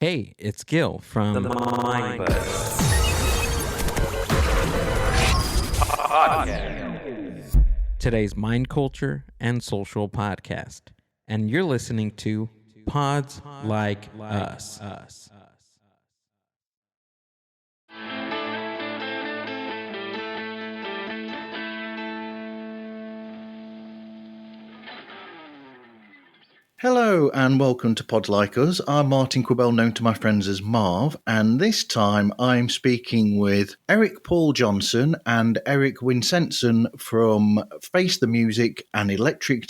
Hey, it's Gil from The Mind Buzz Podcast. today's Mind Culture and Social Podcast, and you're listening to Pods Like Us. Hello and welcome to Pod Like Us. I'm Martin Quibell, known to my friends as Marv, and this time I'm speaking with Eric Paul Johnson and Eric Winsenson from Face the Music and Electric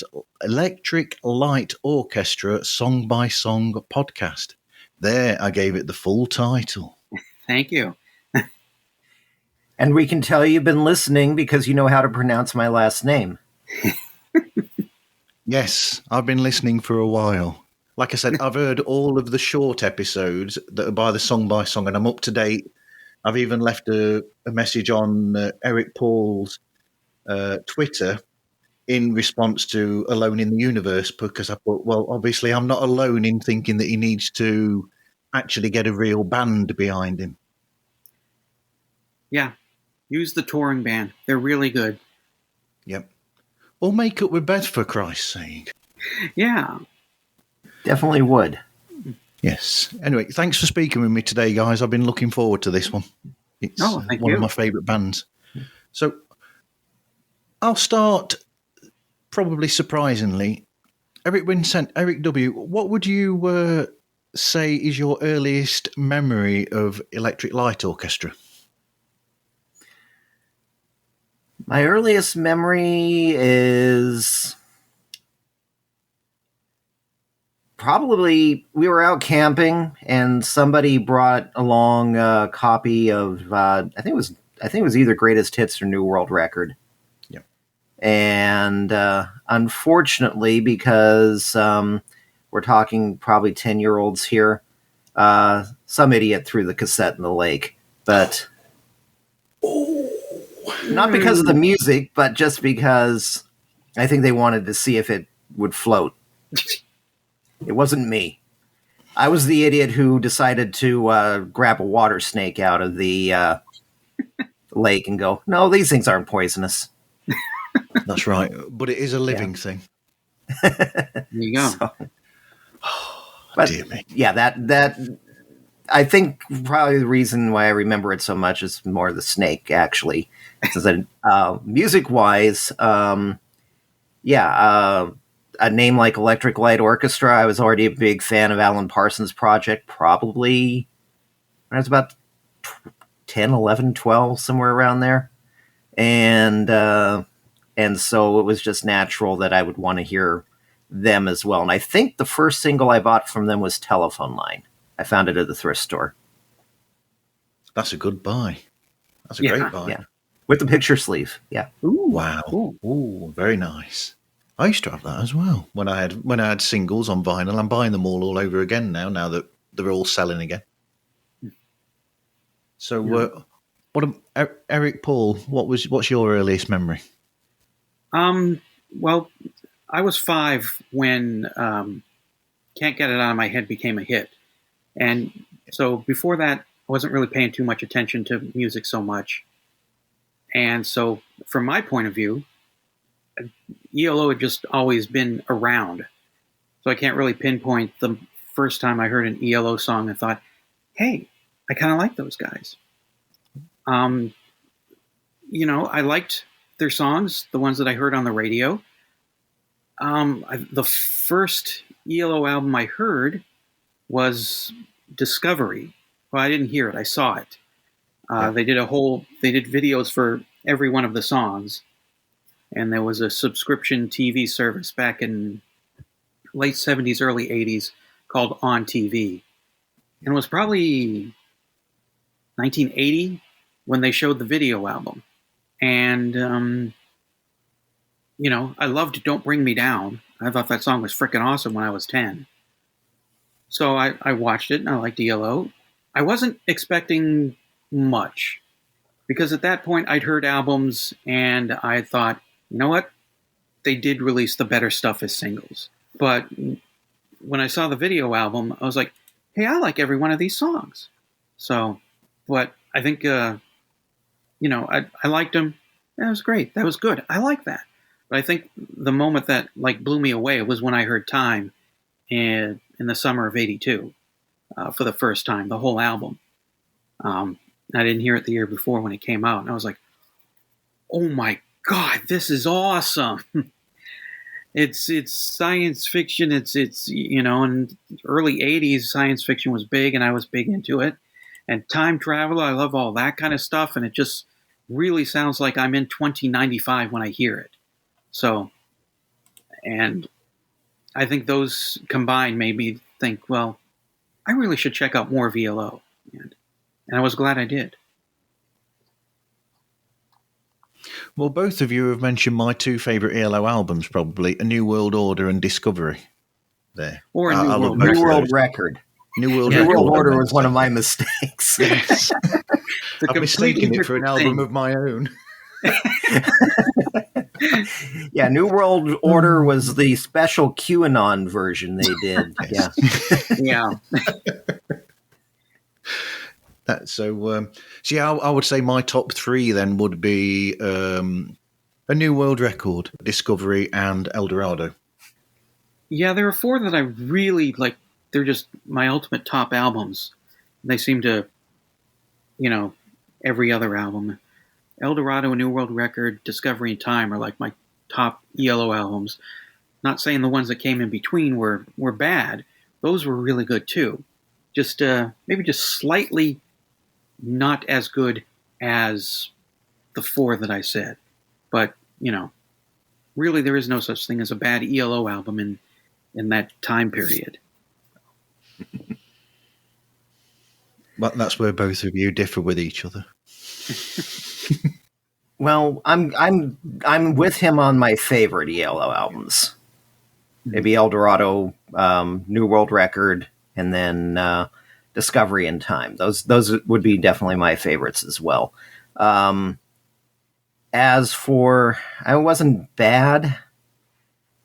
Light Orchestra Song by Song podcast. There, I gave it the full title. Thank you. And we can tell you've been listening because you know how to pronounce my last name. Yes, I've been listening for a while. Like I said, I've heard all of the short episodes that are by song, and I'm up to date. I've even left a message on Eric Paul's Twitter in response to Alone in the Universe, because I thought, well, obviously I'm not alone in thinking that he needs to actually get a real band behind him. Yeah. Use the touring band. They're really good. Yep. Or make up with Beth, for Christ's sake. Yeah. Definitely would. Yes. Anyway, thanks for speaking with me today, guys. I've been looking forward to this one. It's thank one you. of my favourite bands. So I'll start, probably surprisingly. Eric W., what would you say is your earliest memory of Electric Light Orchestra? My earliest memory is probably we were out camping and somebody brought along a copy of I think it was either Greatest Hits or New World Record. Yep. And unfortunately, because we're talking probably 10-year-olds here, some idiot threw the cassette in the lake, but. Not because of the music, but just because I think they wanted to see if it would float. It wasn't me. I was the idiot who decided to grab a water snake out of the lake and go, no, these things aren't poisonous. That's right. But it is a living thing. There you go. So, but, dear me. Yeah, that I think probably the reason why I remember it so much is more the snake, actually. Because music-wise, a name like Electric Light Orchestra, I was already a big fan of Alan Parsons' project, probably when I was about 10, 11, 12, somewhere around there. And so it was just natural that I would want to hear them as well. And I think the first single I bought from them was Telephone Line. I found it at the thrift store. That's a good buy. That's a great buy. Yeah. With the picture sleeve. Yeah. Ooh, wow. Ooh, very nice. I used to have that as well. When I had singles on vinyl, I'm buying them all over again now that they're all selling again. So, Eric Paul, what's your earliest memory? Well, I was 5 when Can't Get It Out of My Head became a hit. And so before that, I wasn't really paying too much attention to music so much. And so from my point of view, ELO had just always been around. So I can't really pinpoint the first time I heard an ELO song and thought, hey, I kind of like those guys. I liked their songs, the ones that I heard on the radio. The first ELO album I heard was Discovery. Well, I didn't hear it. I saw it. They did videos for every one of the songs. And there was a subscription TV service back in late 70s, early 80s called On TV. And it was probably 1980 when they showed the video album. And, I loved Don't Bring Me Down. I thought that song was freaking awesome when I was 10. So I watched it and I liked ELO. I wasn't expecting much because at that point I'd heard albums and I thought, you know what? They did release the better stuff as singles. But when I saw the video album, I was like, hey, I like every one of these songs. So, but I think, I liked them. That was great. That was good. I like that. But I think the moment that like blew me away was when I heard Time in the summer of '82 for the first time, the whole album. I didn't hear it the year before when it came out, and I was like, "Oh my God, this is awesome!" It's science fiction. It's in early '80s science fiction was big, and I was big into it. And time travel, I love all that kind of stuff, and it just really sounds like I'm in 2095 when I hear it. So, and I think those combined made me think, well, I really should check out more VLO. And I was glad I did. Well, both of you have mentioned my two favourite ELO albums, probably A New World Order and Discovery. There. Or a New World New both of World those. Record. New World New Record. World I Order meant was to one of say. my mistakes. Yes. It's a I've mistaken completely it for an different album thing. of my own. Yeah, New World Order was the special QAnon version they did. Yeah. Yeah. So I would say my top three then would be A New World Record, Discovery, and El Dorado. Yeah, there are four that I really like. They're just my ultimate top albums. They seem to, every other album. El Dorado, A New World Record, Discovery, and Time are like my top ELO albums. Not saying the ones that came in between were bad. Those were really good too. Just maybe just slightly not as good as the four that I said. But, really there is no such thing as a bad ELO album in that time period. But that's where both of you differ with each other. Well, I'm with him on my favorite ELO albums. Maybe El Dorado, New World Record, and then Discovery and Time. Those would be definitely my favorites as well. As for, I wasn't bad.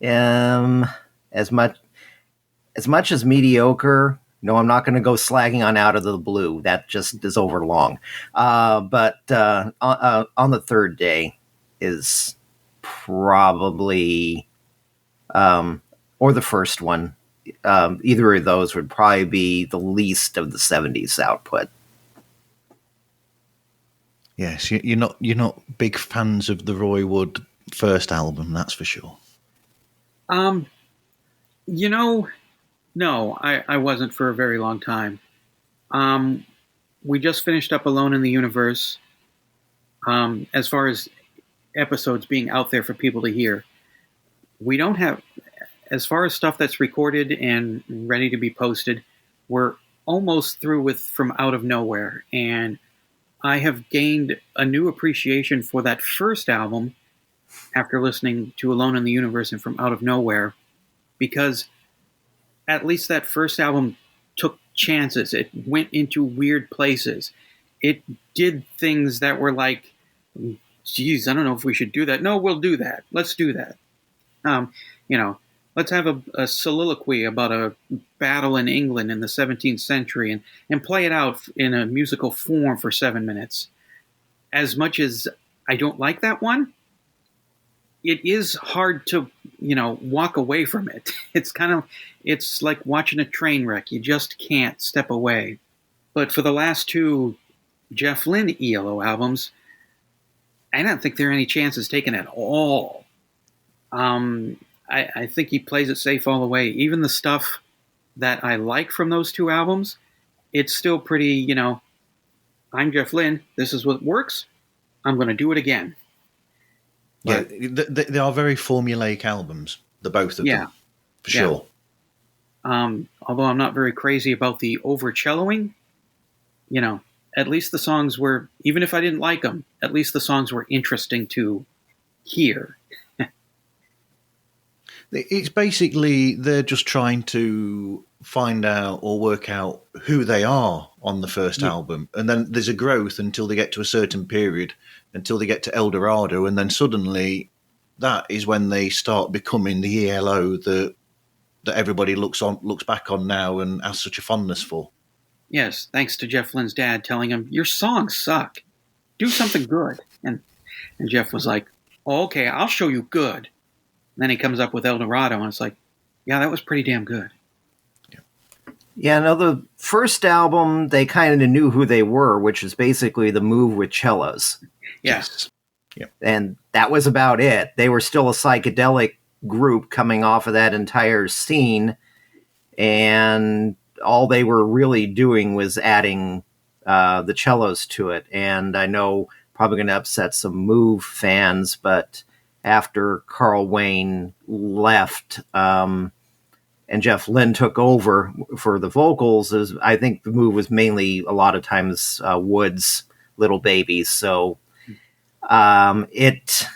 As much as mediocre. No, I'm not going to go slagging on Out of the Blue. That just is overlong. But on the third day is probably, or the first one. Either of those would probably be the least of the 70s output. Yes, you're not big fans of the Roy Wood first album, that's for sure. No, I wasn't for a very long time. We just finished up Alone in the Universe. As far as episodes being out there for people to hear, we don't have, as far as stuff that's recorded and ready to be posted, we're almost through with From Out of Nowhere. And I have gained a new appreciation for that first album after listening to Alone in the Universe and From Out of Nowhere, because at least that first album took chances. It went into weird places. It did things that were like, geez, I don't know if we should do that. No, we'll do that. Let's do that. Let's have a soliloquy about a battle in England in the 17th century and play it out in a musical form for 7 minutes. As much as I don't like that one, it is hard to, walk away from it. It's like watching a train wreck. You just can't step away. But for the last two Jeff Lynne ELO albums, I don't think there are any chances taken at all. I think he plays it safe all the way. Even the stuff that I like from those two albums, it's still pretty, I'm Jeff Lynne. This is what works. I'm going to do it again. But yeah, they are very formulaic albums, the both of them, for sure. Although I'm not very crazy about the over-celloing, at least the songs were, even if I didn't like them, at least the songs were interesting to hear. It's basically they're just trying to find out or work out who they are on the first album. And then there's a growth until they get to a certain period, until they get to El Dorado. And then suddenly that is when they start becoming the ELO that that everybody looks back on now and has such a fondness for. Yes, thanks to Jeff Lynne's dad telling him, "Your songs suck. Do something good." And Jeff was like, "Oh, okay, I'll show you good." And then he comes up with El Dorado, and it's like, yeah, that was pretty damn good. Yeah, no, the first album, they kind of knew who they were, which is basically the Move with cellos. Yes. Yep. And that was about it. They were still a psychedelic group coming off of that entire scene, and all they were really doing was adding the cellos to it. And I know probably going to upset some Move fans, but after Carl Wayne left and Jeff Lynne took over for the vocals, I think the Move was mainly a lot of times Wood's Little Babies. So it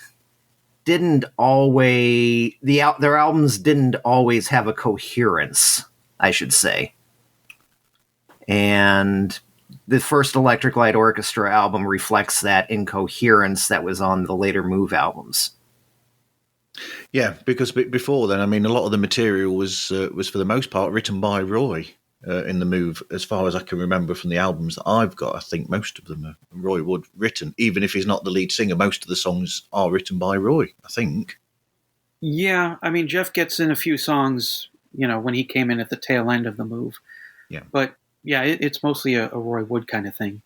didn't always, their albums didn't always have a coherence, I should say. And the first Electric Light Orchestra album reflects that incoherence that was on the later Move albums. Yeah, because before then, I mean, a lot of the material was for the most part written by Roy in the Move, as far as I can remember from the albums that I've got. I think most of them are Roy Wood written, even if he's not the lead singer. Most of the songs are written by Roy, I think. Yeah, I mean, Jeff gets in a few songs, when he came in at the tail end of the Move. Yeah, but yeah, it's mostly a Roy Wood kind of thing.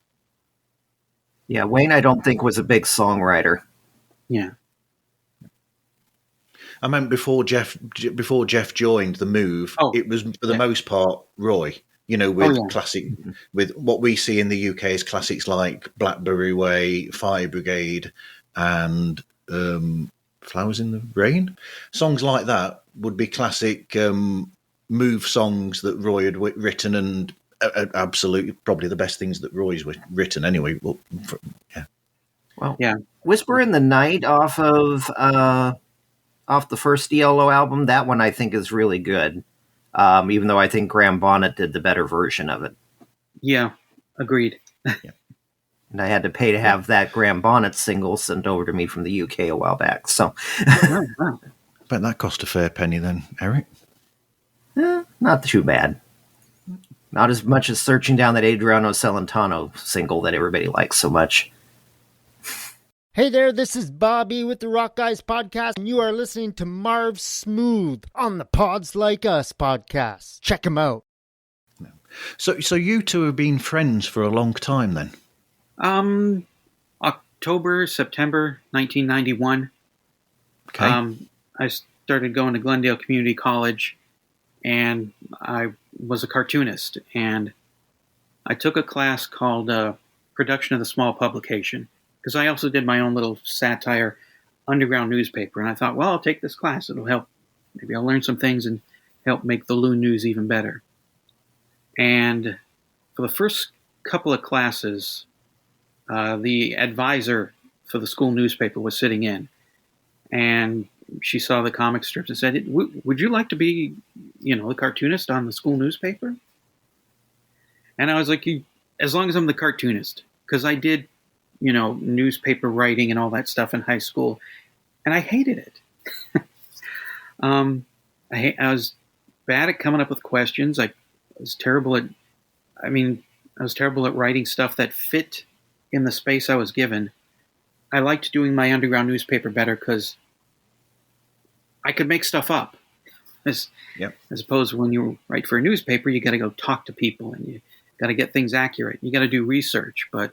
Yeah, Wayne, I don't think was a big songwriter. Yeah. I meant before Jeff joined the Move, it was for the most part Roy. With classic, with what we see in the UK as classics like Blackberry Way, Fire Brigade, and Flowers in the Rain. Songs like that would be classic Move songs that Roy had written, and absolutely probably the best things that Roy's written anyway. Well, Whisper in the Night off of the first ELO album, that one I think is really good. Even though I think Graham Bonnet did the better version of it. Yeah, agreed. And I had to pay to have that Graham Bonnet single sent over to me from the UK a while back. So, bet that cost a fair penny then, Eric. Not too bad. Not as much as searching down that Adriano Celentano single that everybody likes so much. Hey there, this is Bobby with the Rock Guys Podcast, and you are listening to Marv Smooth on the Pods Like Us podcast. Check him out. So you two have been friends for a long time then? October, September 1991. Okay. I started going to Glendale Community College, and I was a cartoonist, and I took a class called Production of the Small Publication, because I also did my own little satire underground newspaper. And I thought, well, I'll take this class. It'll help. Maybe I'll learn some things and help make the Loon News even better. And for the first couple of classes, the advisor for the school newspaper was sitting in. And she saw the comic strips and said, would you like to be, the cartoonist on the school newspaper? And I was like, as long as I'm the cartoonist, because I did newspaper writing and all that stuff in high school, and I hated it. I was bad at coming up with questions. I was terrible at writing stuff that fit in the space I was given. I liked doing my underground newspaper better because I could make stuff up. As opposed to when you write for a newspaper, you got to go talk to people and you got to get things accurate. You got to do research, but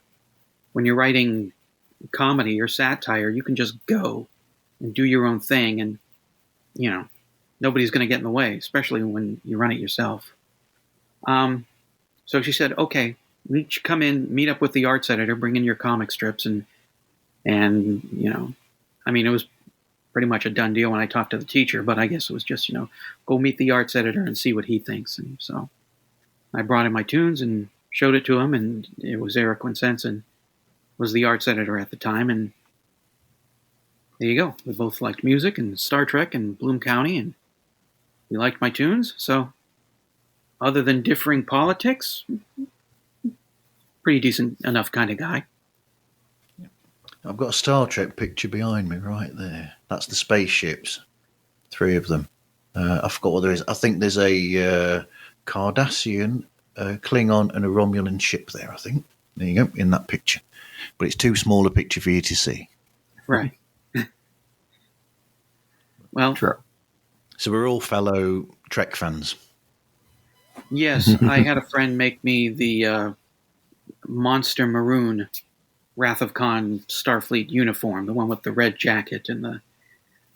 when you're writing comedy or satire, you can just go and do your own thing, and nobody's going to get in the way, especially when you run it yourself. So she said, "Okay, you should come in, meet up with the arts editor, bring in your comic strips, and it was pretty much a done deal when I talked to the teacher, but I guess it was just go meet the arts editor and see what he thinks." And so I brought in my tunes and showed it to him, and it was Eric Quincenson was the arts editor at the time, and there you go. We both liked music and Star Trek and Bloom County, and we liked my tunes. So other than differing politics, pretty decent enough kind of guy. I've got a Star Trek picture behind me right there. That's the spaceships, 3 of them. I forgot what there is. I think there's a Cardassian, a Klingon, and a Romulan ship there, I think. There you go, in that picture. But it's too small a picture for you to see. Right. Well, True. So we're all fellow Trek fans. yes, I had a friend make me the monster maroon Wrath of Khan Starfleet uniform, the one with the red jacket and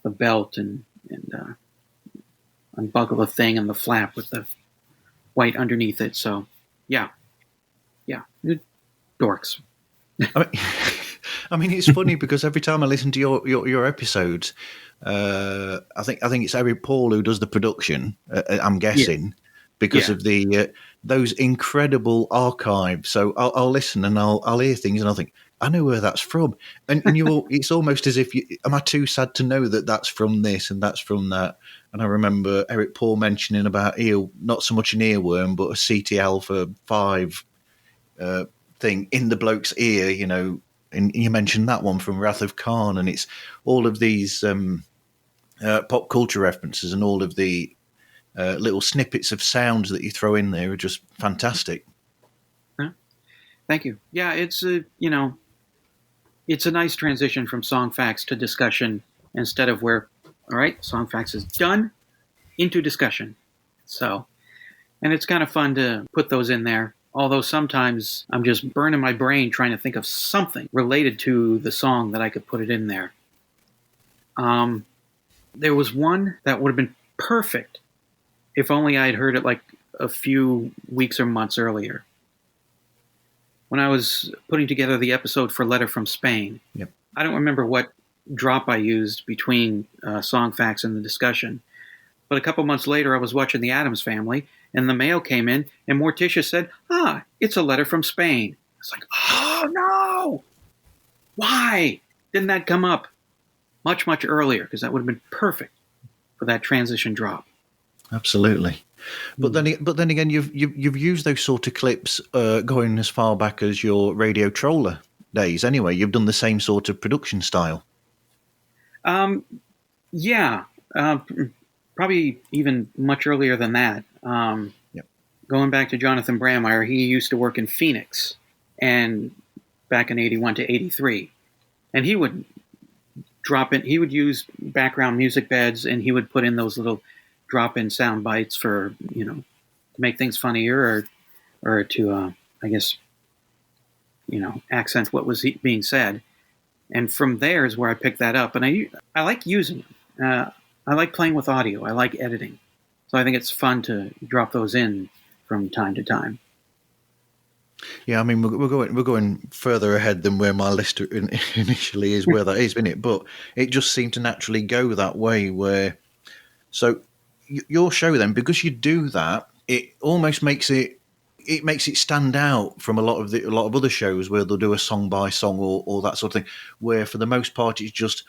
the belt and unbuckle the thing and the flap with the white underneath it. So, yeah, dorks. I mean, I mean, it's funny because every time I listen to your episodes, I think it's Eric Paul who does the production. I'm guessing because of the those incredible archives. So I'll listen and I'll hear things and I'll think I know where that's from, and it's almost as if am I too sad to know that that's from this and that's from that. And I remember Eric Paul mentioning about not so much an earworm, but a CT Alpha 5 thing in the bloke's ear, and you mentioned that one from Wrath of Khan, and it's all of these pop culture references and all of the little snippets of sounds that you throw in there are just fantastic. Thank you. Yeah, it's it's a nice transition from song facts to discussion instead of where, all right, song facts is done into discussion. So, and it's kind of fun to put those in there. Although sometimes I'm just burning my brain trying to think of something related to the song that I could put it in there. There was one that would have been perfect if only I had heard it like a few weeks or months earlier. When I was putting together the episode for Letter from Spain, Yep. I don't remember what drop I used between song facts and the discussion. But a couple months later, I was watching The Addams Family, and the mail came in, and Morticia said, it's a letter from Spain. It's like, oh, no! Why didn't that come up much, much earlier? Because that would have been perfect for that transition drop. Absolutely. But then again, you've used those sort of clips going as far back as your Radio Troller days. Anyway, you've done the same sort of production style. Probably even much earlier than that. Going back to Jonathan Brandmeier, he used to work in Phoenix, and back in 81 to 83, and he would drop in. He would use background music beds, and he would put in those little drop-in sound bites for to make things funnier or to I guess accent what was being said. And from there is where I picked that up, and I like using them. I like playing with audio. I like editing, so I think it's fun to drop those in from time to time. Yeah, I mean we're going further ahead than where my list initially is, where that is, isn't it? But it just seemed to naturally go that way. So your show then, because you do that, it almost makes it stand out from a lot of other shows where they'll do a song by song or that sort of thing, where for the most part it's just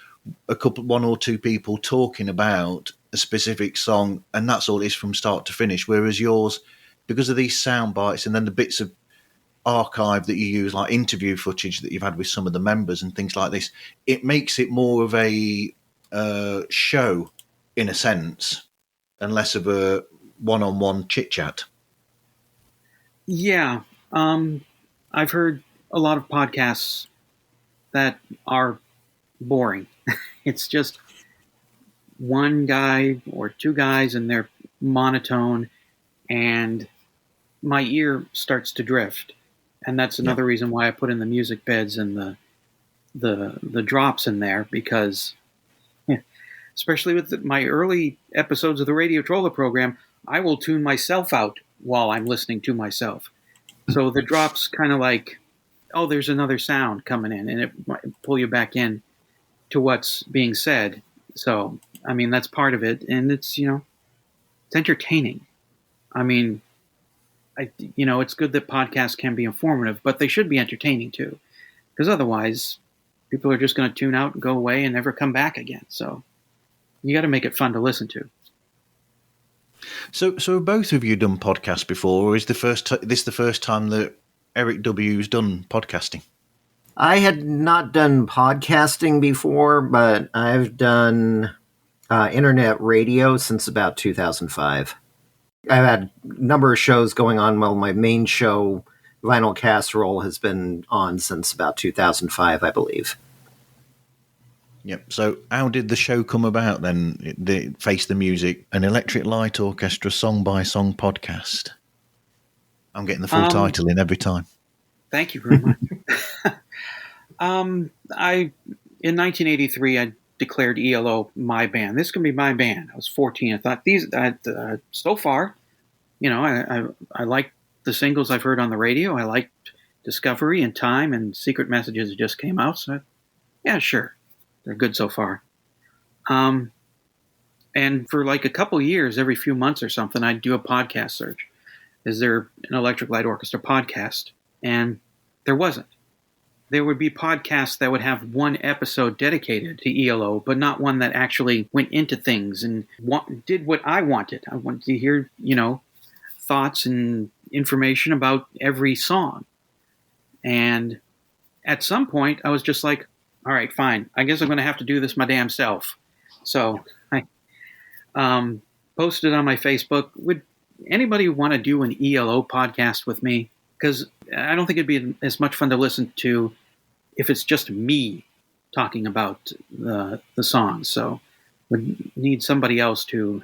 one or two people talking about a specific song, and that's all it is from start to finish. Whereas yours, because of these sound bites and then the bits of archive that you use, like interview footage that you've had with some of the members and things like this, it makes it more of a show in a sense and less of a one-on-one chit-chat. Yeah. I've heard a lot of podcasts that are boring. It's just one guy or two guys and they're monotone, and my ear starts to drift. And that's another reason why I put in the music beds and the drops in there, because especially with my early episodes of the Radio Troller program, I will tune myself out while I'm listening to myself. So the drops kind of like, oh, there's another sound coming in, and it might pull you back in to what's being said. So, I mean, that's part of it. And it's, it's entertaining. I mean, it's good that podcasts can be informative, but they should be entertaining too. Because otherwise, people are just going to tune out and go away and never come back again. So you got to make it fun to listen to. So have both of you done podcasts before, or is this the first time that Eric W's done podcasting? I had not done podcasting before, but I've done internet radio since about 2005. I've had a number of shows going on. Well, my main show, Vinyl Casserole, has been on since about 2005, I believe. Yep. So how did the show come about then? The Face the Music, an Electric Light Orchestra song-by-song podcast. I'm getting the full title in every time. Thank you very much. In 1983, I declared ELO my band. This can be my band. I was 14. I thought so far, I liked the singles I've heard on the radio. I liked Discovery and Time and Secret Messages that just came out. So, yeah, sure. They're good so far. And for like a couple years, every few months or something, I'd do a podcast search. Is there an Electric Light Orchestra podcast? And there wasn't. There would be podcasts that would have one episode dedicated to ELO, but not one that actually went into things and did what I wanted. I wanted to hear, thoughts and information about every song. And at some point, I was just like, all right, fine. I guess I'm going to have to do this my damn self. So I posted on my Facebook, would anybody want to do an ELO podcast with me? Because I don't think it'd be as much fun to listen to if it's just me talking about the songs. So would need somebody else to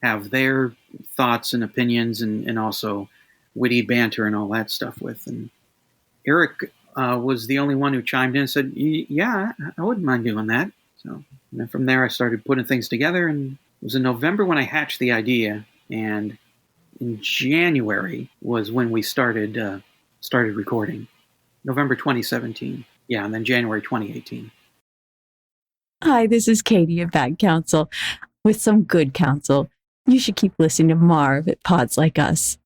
have their thoughts and opinions and also witty banter and all that stuff with. And Eric was the only one who chimed in and said, yeah, I wouldn't mind doing that. So and then from there, I started putting things together. And it was in November when I hatched the idea. And in January was when we started recording. November 2017. Yeah, and then January 2018. Hi, this is Katie at Bad Counsel with some good counsel. You should keep listening to Marv at Pods Like Us.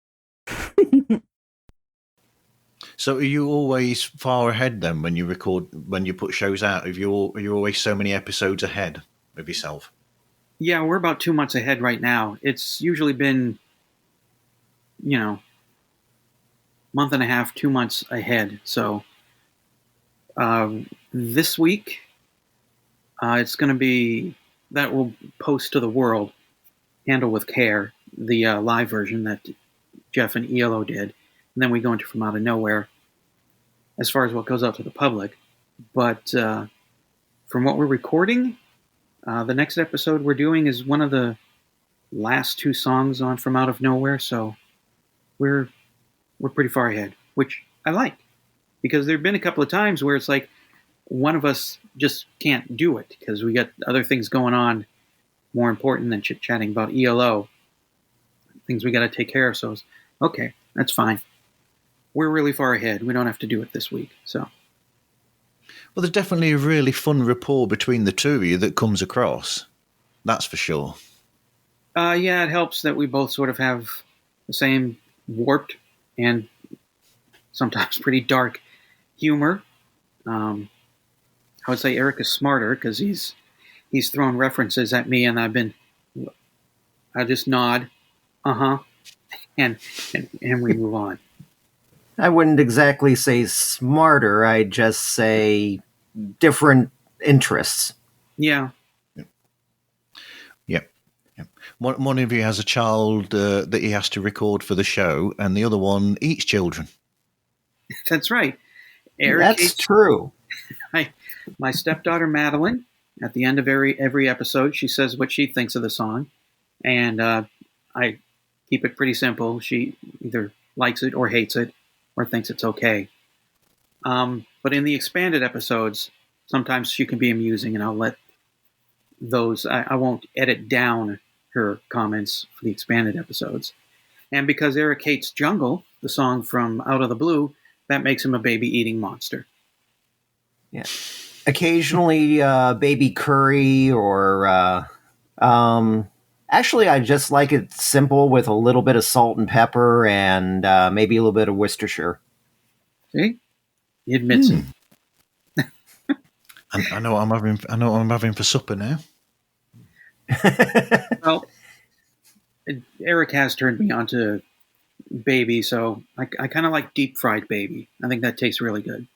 So are you always far ahead then when you record, when you put shows out? Are you always so many episodes ahead of yourself? Yeah, we're about 2 months ahead right now. It's usually been, month and a half, 2 months ahead. So this week, it's going to be, that will post to the world, Handle with Care, the live version that Jeff and ELO did. And then we go into From Out of Nowhere as far as what goes out to the public. But from what we're recording, the next episode we're doing is one of the last two songs on From Out of Nowhere. So we're pretty far ahead, which I like. Because there have been a couple of times where it's like one of us just can't do it because we got other things going on more important than chit-chatting about ELO. Things we got to take care of. So, okay, that's fine. We're really far ahead. We don't have to do it this week. So, well, there's definitely a really fun rapport between the two of you that comes across. That's for sure. Yeah, it helps that we both sort of have the same warped and sometimes pretty dark humor. I would say Eric is smarter because he's thrown references at me, and I just nod, and we move on. I wouldn't exactly say smarter. I'd just say different interests. Yeah. Yep. One of you has a child that he has to record for the show, and the other one eats children. That's right. Eric That's true. My stepdaughter Madeline, at the end of every episode, she says what she thinks of the song, and I keep it pretty simple. She either likes it or hates it, or thinks it's okay. But in the expanded episodes, sometimes she can be amusing, and I'll let those. I won't edit down her comments for the expanded episodes. And because Eric hates Jungle, the song from Out of the Blue, that makes him a baby-eating monster. Yeah. Occasionally, baby curry or... actually, I just like it simple with a little bit of salt and pepper and maybe a little bit of Worcestershire. See? He admits it. I know what I'm having for supper now. Well, Eric has turned me on to baby, so I kind of like deep fried baby. I think that tastes really good.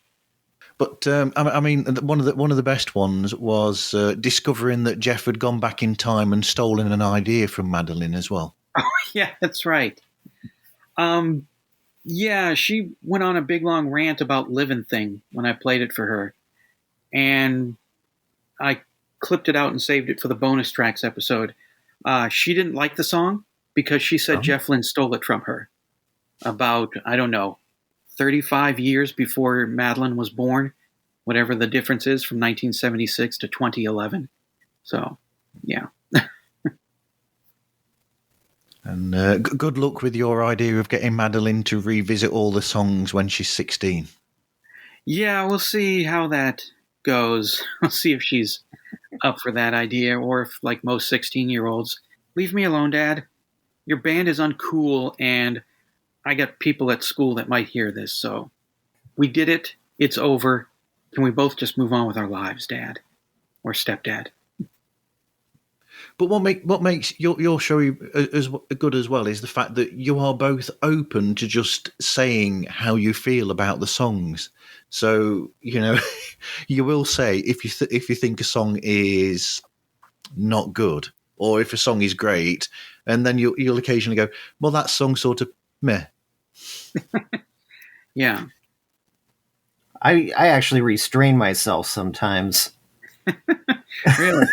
But I mean, one of the best ones was discovering that Jeff had gone back in time and stolen an idea from Madeline as well. Yeah, that's right. Yeah, she went on a big long rant about Livin' Thing when I played it for her. And I clipped it out and saved it for the bonus tracks episode. She didn't like the song because she said Jeff Lynne stole it from her about, I don't know, 35 years before Madeline was born, whatever the difference is from 1976 to 2011. So, yeah. And good luck with your idea of getting Madeline to revisit all the songs when she's 16. Yeah, we'll see how that goes. We'll see if she's up for that idea or if, like most 16-year-olds, leave me alone, Dad. Your band is uncool and I got people at school that might hear this, so we did it. It's over. Can we both just move on with our lives, Dad? Or Stepdad? But what makes your show as good as well is the fact that you are both open to just saying how you feel about the songs. So, you know, you will say if you think a song is not good or if a song is great, and then you'll occasionally go, well, that song sort of meh. Yeah. I actually restrain myself sometimes. Really?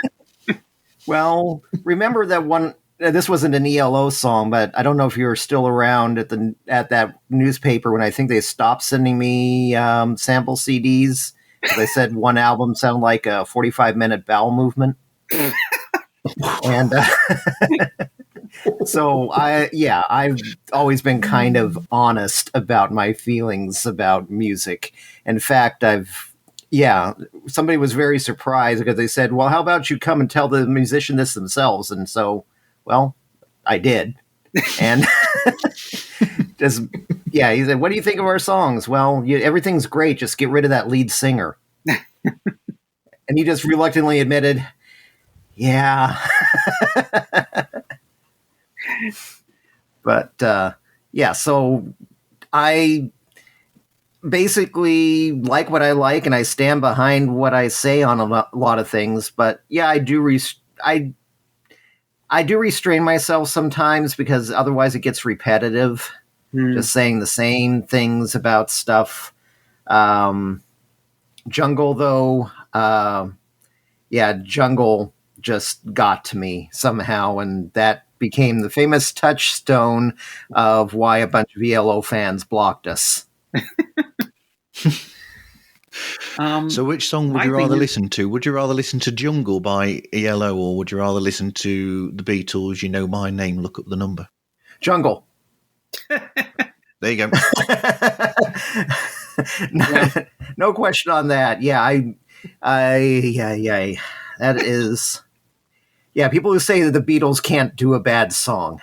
Well, remember that one. This wasn't an ELO song, but I don't know if you were still around at that newspaper when I think they stopped sending me sample CDs. They said one album sounded like a 45-minute bowel movement, and so I've always been kind of honest about my feelings about music. In fact, somebody was very surprised because they said, well, how about you come and tell the musician this themselves? And so, well, I did. And he said, what do you think of our songs? Well, everything's great. Just get rid of that lead singer. And he just reluctantly admitted, yeah. But, so I basically like what I like, and I stand behind what I say on a lot of things. But yeah, I do restrain myself sometimes because otherwise it gets repetitive. Just saying the same things about stuff. Jungle, though, Jungle just got to me somehow, and that became the famous touchstone of why a bunch of ELO fans blocked us. So which song would you rather listen to? Would you rather listen to Jungle by ELO or would you rather listen to the Beatles, You Know My Name, Look Up the Number? Jungle. There you go. No question on that. Yeah, that is... Yeah, people who say that the Beatles can't do a bad song.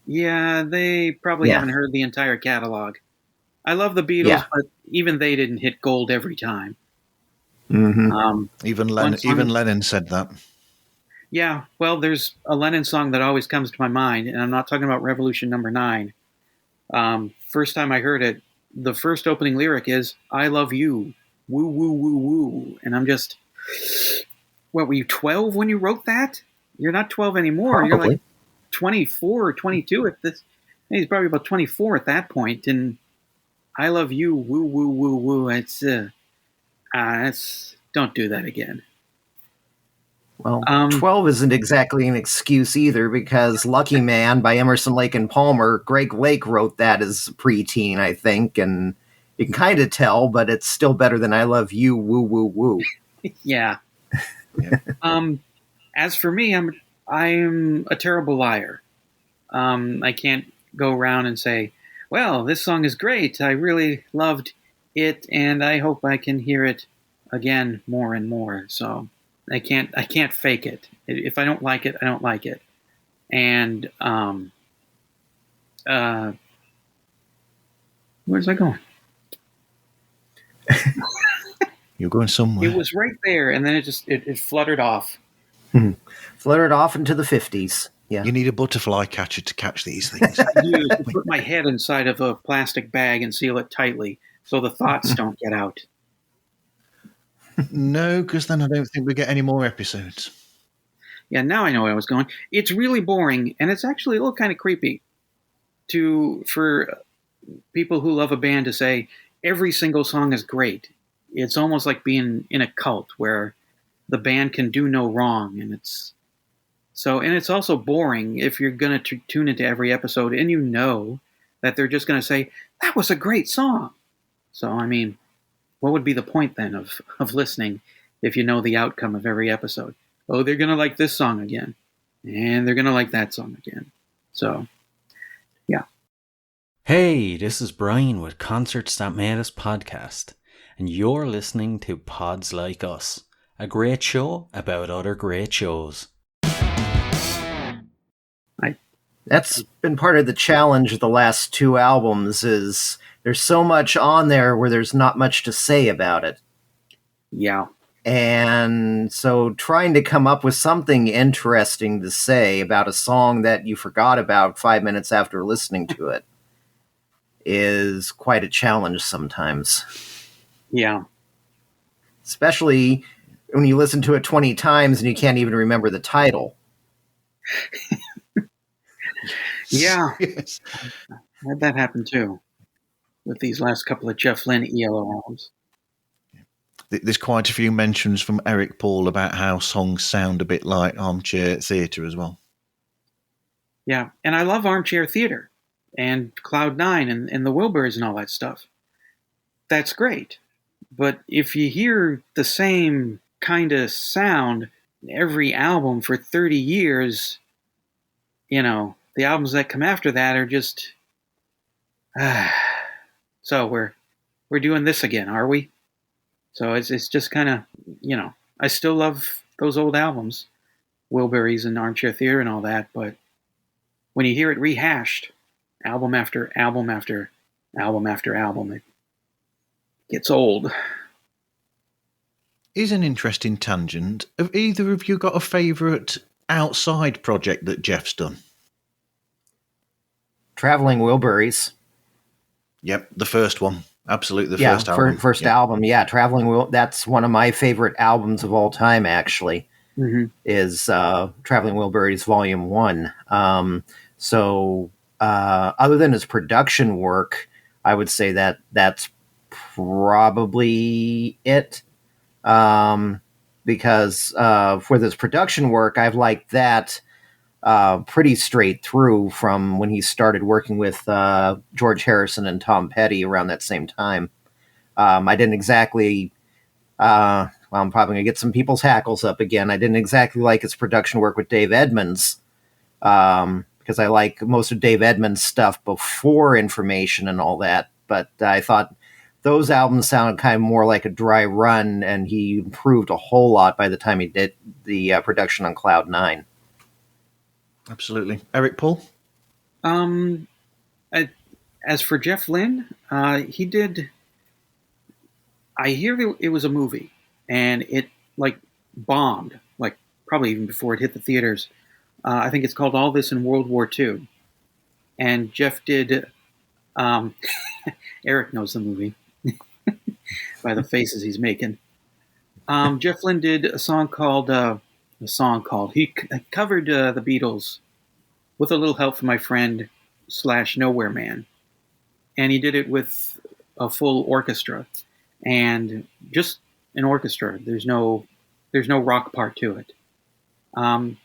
Yeah, they probably haven't heard the entire catalog. I love the Beatles, but even they didn't hit gold every time. Mm-hmm. Even Lennon said that. Yeah, well, there's a Lennon song that always comes to my mind, and I'm not talking about Revolution Number 9. First time I heard it, the first opening lyric is, I love you, woo, woo, woo, woo. And I'm just, what, were you 12 when you wrote that? You're not 12 anymore. Probably. You're like 24 or 22 at this. He's probably about 24 at that point, and I love you, woo, woo, woo, woo. It's don't do that again. Well, 12 isn't exactly an excuse either, because Lucky Man by Emerson, Lake and Palmer, Greg Lake wrote that as preteen, I think, and you can kind of tell, but it's still better than I love you, woo, woo, woo. Yeah. As for me, I'm a terrible liar. I can't go around and say, well, this song is great. I really loved it, and I hope I can hear it again more and more. So I can't fake it. If I don't like it, I don't like it. And where's I going? You're going somewhere. It was right there, and then it fluttered off. Fluttered off into the 50s. Yeah. You need a butterfly catcher to catch these things. I use to put my head inside of a plastic bag and seal it tightly so the thoughts don't get out. No, because then I don't think we get any more episodes. Yeah, now I know where I was going. It's really boring, and it's actually a little kind of creepy for people who love a band to say every single song is great. It's almost like being in a cult where the band can do no wrong, and it's also boring if you're going to tune into every episode and you know that they're just going to say that was a great song. So I mean, what would be the point then of listening if you know the outcome of every episode? Oh, they're going to like this song again, and they're going to like that song again. So, yeah. Hey, this is Brian with Concerts That Made Us podcast, and you're listening to Pods Like Us, a great show about other great shows. That's been part of the challenge of the last two albums is there's so much on there where there's not much to say about it. Yeah. And so trying to come up with something interesting to say about a song that you forgot about 5 minutes after listening to it is quite a challenge sometimes. Yeah. Especially when you listen to it 20 times and you can't even remember the title. Yeah. Yes. I had that happen too with these last couple of Jeff Lynne ELO albums. There's quite a few mentions from Eric Paul about how songs sound a bit like armchair theatre as well. Yeah. And I love Armchair Theatre and Cloud Nine and the Wilburys and all that stuff. That's great. But if you hear the same kind of sound every album for 30 years, you know, the albums that come after that are just so we're doing this again, are we? So it's just kind of, you know, I still love those old albums, Wilburys and Armchair Theatre and all that, but when you hear it rehashed, album after album after album after album, it gets old. Is an interesting tangent. Have either of you got a favourite outside project that Jeff's done? Traveling Wilburys. Yep, the first one. Absolutely, the first album. First album. Yeah, Traveling Will. That's one of my favorite albums of all time, actually, is Traveling Wilburys Volume 1. Other than his production work, I would say that's probably it. Because for this production work, I've liked that pretty straight through from when he started working with George Harrison and Tom Petty around that same time. I didn't exactly, I'm probably going to get some people's hackles up again. I didn't exactly like his production work with Dave Edmunds because I like most of Dave Edmunds' stuff before Information and all that. But I thought those albums sounded kind of more like a dry run, and he improved a whole lot by the time he did the production on Cloud 9. Absolutely. Eric Paul? As for Jeff Lynne, he did. I hear it was a movie, and it like bombed, like probably even before it hit the theaters. I think it's called All This in World War II, and Jeff did. Eric knows the movie by the faces he's making. Jeff Lynne did a song called. He covered the Beatles with a little help from my friend / Nowhere Man, and he did it with a full orchestra and just an orchestra. There's no rock part to it, and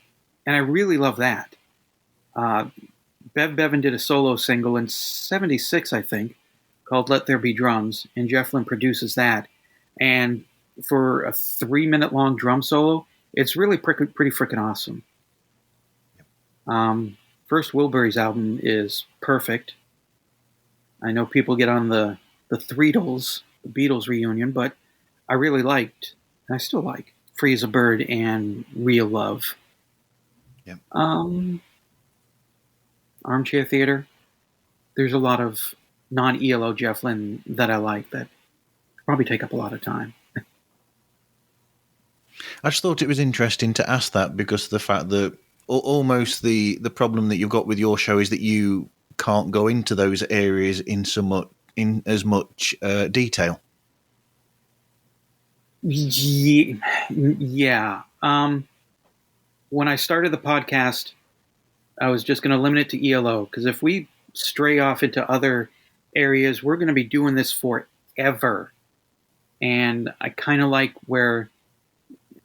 I really love that. Bev Bevan did a solo single in '76, I think, called "Let There Be Drums," and Jeff Lynne produces that, and for a 3-minute long drum solo. It's really pretty freaking awesome. First Wilburys album is perfect. I know people get on the Threedles, the Beatles reunion, but I really liked, and I still like, Free as a Bird and Real Love. Yep. Armchair Theatre. There's a lot of non-ELO Jeff Lynne that I like that probably take up a lot of time. I just thought it was interesting to ask that because the fact that almost the problem that you've got with your show is that you can't go into those areas in as much detail. Yeah. When I started the podcast, I was just going to limit it to ELO because if we stray off into other areas, we're going to be doing this forever. And I kind of like where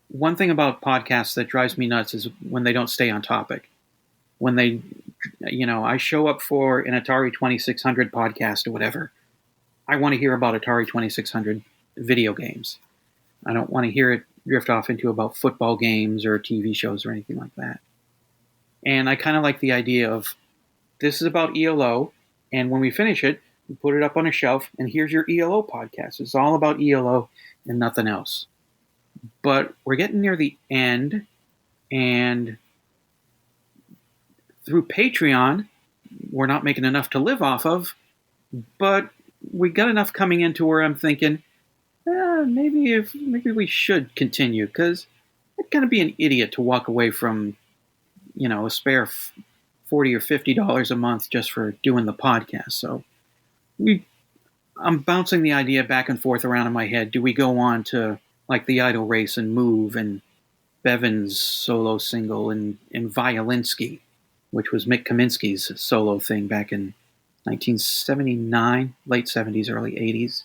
one thing about podcasts that drives me nuts is when they don't stay on topic. When they, I show up for an Atari 2600 podcast or whatever. I want to hear about Atari 2600 video games. I don't want to hear it drift off into about football games or TV shows or anything like that. And I kind of like the idea of this is about ELO, and when we finish it, we put it up on a shelf, and here's your ELO podcast. It's all about ELO and nothing else. But we're getting near the end, and through Patreon, we're not making enough to live off of, but we got enough coming into where I'm thinking, maybe we should continue, because I'd kind of be an idiot to walk away from, a spare $40 or $50 a month just for doing the podcast. So I'm bouncing the idea back and forth around in my head. Do we go on to like the Idol Race and Move and Bevan's solo single and Violinsky, which was Mick Kaminsky's solo thing back in 1979, late 70s, early 80s.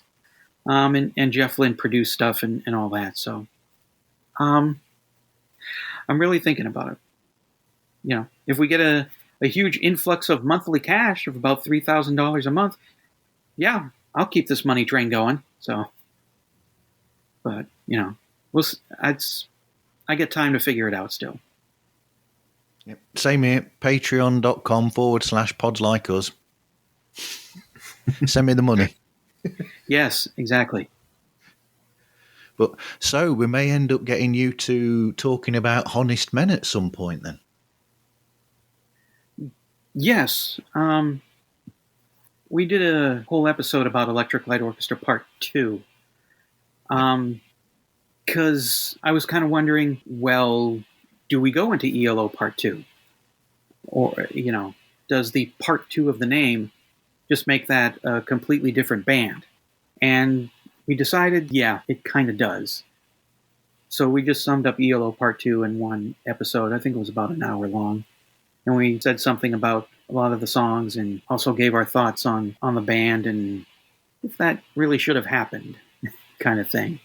And Jeff Lynne produced stuff and all that. So I'm really thinking about it. If we get a huge influx of monthly cash of about $3,000 a month, yeah, I'll keep this money train going. So, but I get time to figure it out still. Yep. Same here. Patreon.com/pods like us. Send me the money. Yes, exactly. But so we may end up getting you two talking about Honest Men at some point then. Yes. We did a whole episode about Electric Light Orchestra Part 2. Because I was kind of wondering, well, do we go into ELO Part 2? Or, does the Part 2 of the name just make that a completely different band? And we decided, yeah, it kind of does. So we just summed up ELO Part 2 in one episode. I think it was about an hour long. And we said something about a lot of the songs and also gave our thoughts on the band and if that really should have happened kind of thing.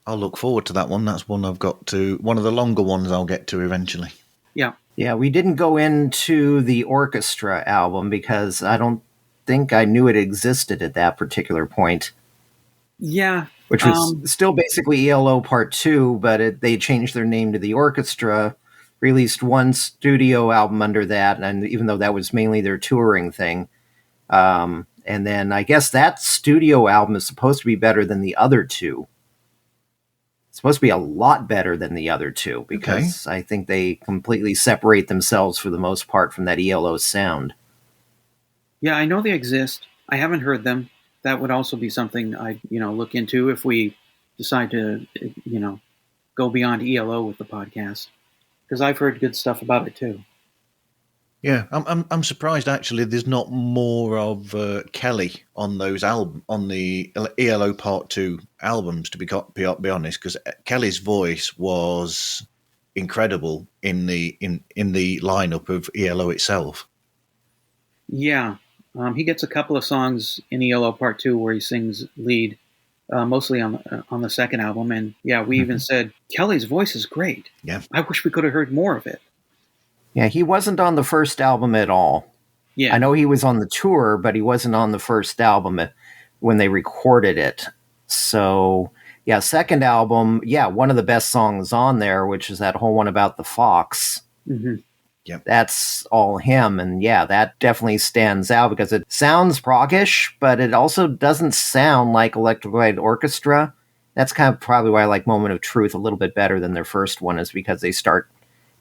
I'll look forward to that one. That's one of the longer ones I'll get to eventually. Yeah. Yeah, we didn't go into the Orchestra album because I don't think I knew it existed at that particular point. Yeah. Which was still basically ELO Part 2, but they changed their name to the Orchestra, released one studio album under that, and even though that was mainly their touring thing. And then I guess that studio album is supposed to be better than the other two. It's supposed to be a lot better than the other two because I think they completely separate themselves for the most part from that ELO sound. Yeah, I know they exist. I haven't heard them. That would also be something I'd, look into if we decide to, go beyond ELO with the podcast. Because I've heard good stuff about it too. Yeah, I'm surprised actually. There's not more of Kelly on those on the ELO Part 2 albums. To be honest, because Kelly's voice was incredible in the lineup of ELO itself. Yeah, he gets a couple of songs in ELO Part 2 where he sings lead, mostly on the second album. And yeah, we even said Kelly's voice is great. Yeah, I wish we could have heard more of it. Yeah, he wasn't on the first album at all. Yeah. I know he was on the tour, but he wasn't on the first album when they recorded it. So, yeah, second album, yeah, one of the best songs on there, which is that whole one about the fox. Mm-hmm. Yep. That's all him. And yeah, that definitely stands out because it sounds proggish, but it also doesn't sound like Electric Light Orchestra. That's kind of probably why I like Moment of Truth a little bit better than their first one, is because they start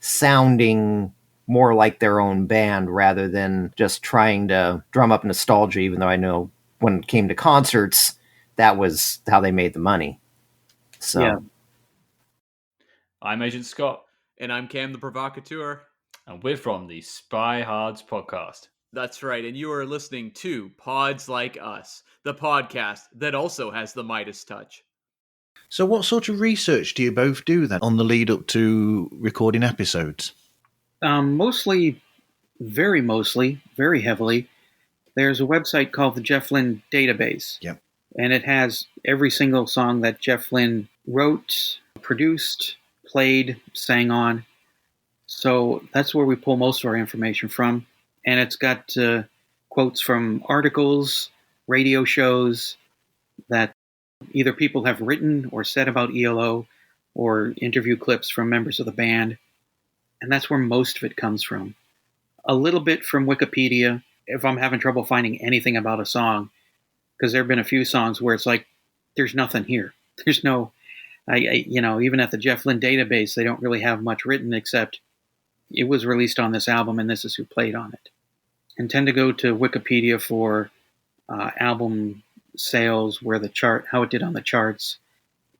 sounding more like their own band rather than just trying to drum up nostalgia, even though I know when it came to concerts, that was how they made the money. So, yeah. I'm Agent Scott. And I'm Cam the Provocateur. And we're from the Spy Hards podcast. That's right, and you are listening to Pods Like Us, the podcast that also has the Midas touch. So what sort of research do you both do then on the lead up to recording episodes? Mostly, very heavily. There's a website called the Jeff Lynne Database. Yep. And it has every single song that Jeff Lynne wrote, produced, played, sang on. So that's where we pull most of our information from. And it's got quotes from articles, radio shows that either people have written or said about ELO, or interview clips from members of the band. And that's where most of it comes from. A little bit from Wikipedia, if I'm having trouble finding anything about a song, because there have been a few songs where it's like, there's nothing here. There's no, even at the Jeff Lynne Database, they don't really have much written except it was released on this album and this is who played on it. And tend to go to Wikipedia for album sales, where the chart, how it did on the charts,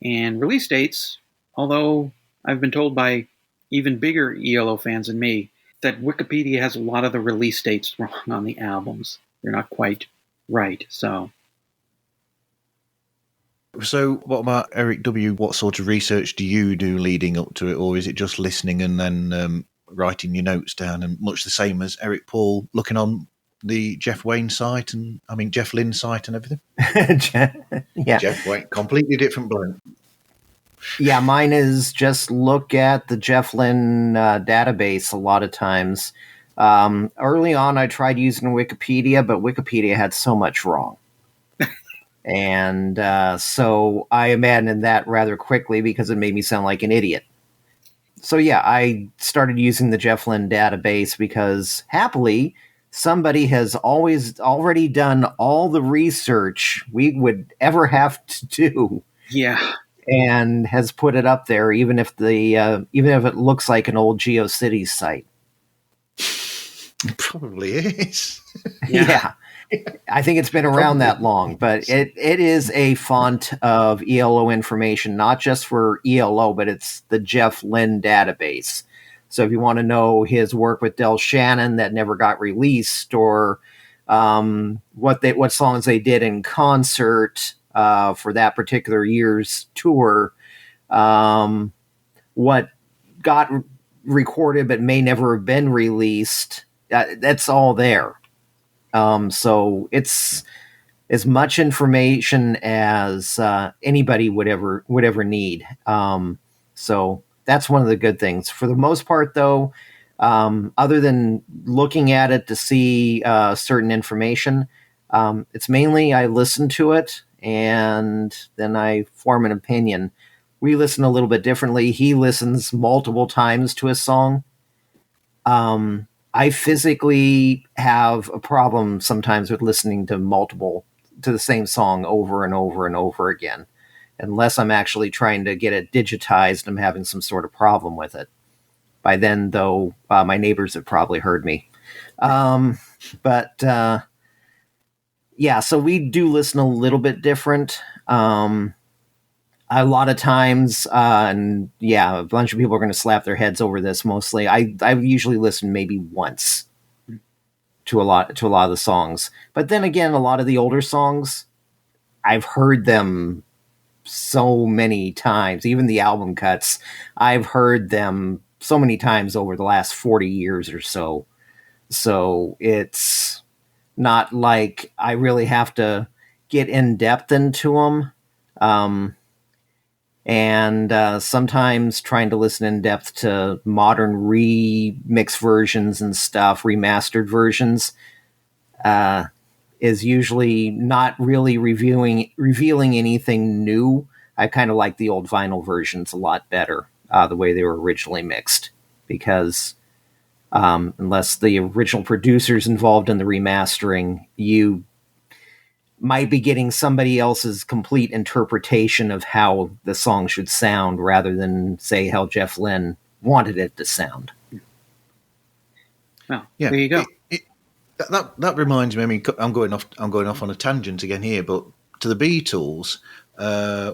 and release dates. Although I've been told by even bigger ELO fans than me that Wikipedia has a lot of the release dates wrong on the albums. They're not quite right. So what about Eric W? What sort of research do you do leading up to it, or is it just listening and then writing your notes down, and much the same as Eric Paul looking on the Jeff Lynne site and everything? Yeah. Jeff Wayne, completely different blend. Yeah, mine is just look at the Jeff Lynne database a lot of times. Early on, I tried using Wikipedia, but Wikipedia had so much wrong. And so I abandoned that rather quickly because it made me sound like an idiot. So yeah, I started using the Jeff Lynne database because happily, somebody has already done all the research we would ever have to do. yeah. And has put it up there, even if it looks like an old GeoCities site. It probably is. Yeah. I think it's been around that long, but it is a font of ELO information, not just for ELO, but it's the Jeff Lynne database. So if you want to know his work with Del Shannon that never got released, or what songs they did in concert for that particular year's tour, what got recorded but may never have been released, that's all there. So it's as much information as anybody would ever need. So that's one of the good things. For the most part, though, other than looking at it to see certain information, it's mainly I listen to it and then I form an opinion. We listen a little bit differently. He listens multiple times to a song. I physically have a problem sometimes with listening to the same song over and over and over again. Unless I'm actually trying to get it digitized, I'm having some sort of problem with it. By then, though, my neighbors have probably heard me. Yeah, so we do listen a little bit different. A lot of times, and yeah, a bunch of people are going to slap their heads over this mostly. I usually listen maybe once to a lot of the songs. But then again, a lot of the older songs, I've heard them so many times. Even the album cuts, I've heard them so many times over the last 40 years or so. So it's not like I really have to get in depth into them. And sometimes trying to listen in depth to modern remix versions and stuff, remastered versions, is usually not really revealing anything new. I kind of like the old vinyl versions a lot better, the way they were originally mixed, because unless the original producer's involved in the remastering, you might be getting somebody else's complete interpretation of how the song should sound rather than, say, how Jeff Lynne wanted it to sound. Well, Yeah, there you go. That reminds me. I mean, I'm going off on a tangent again here, but to the Beatles,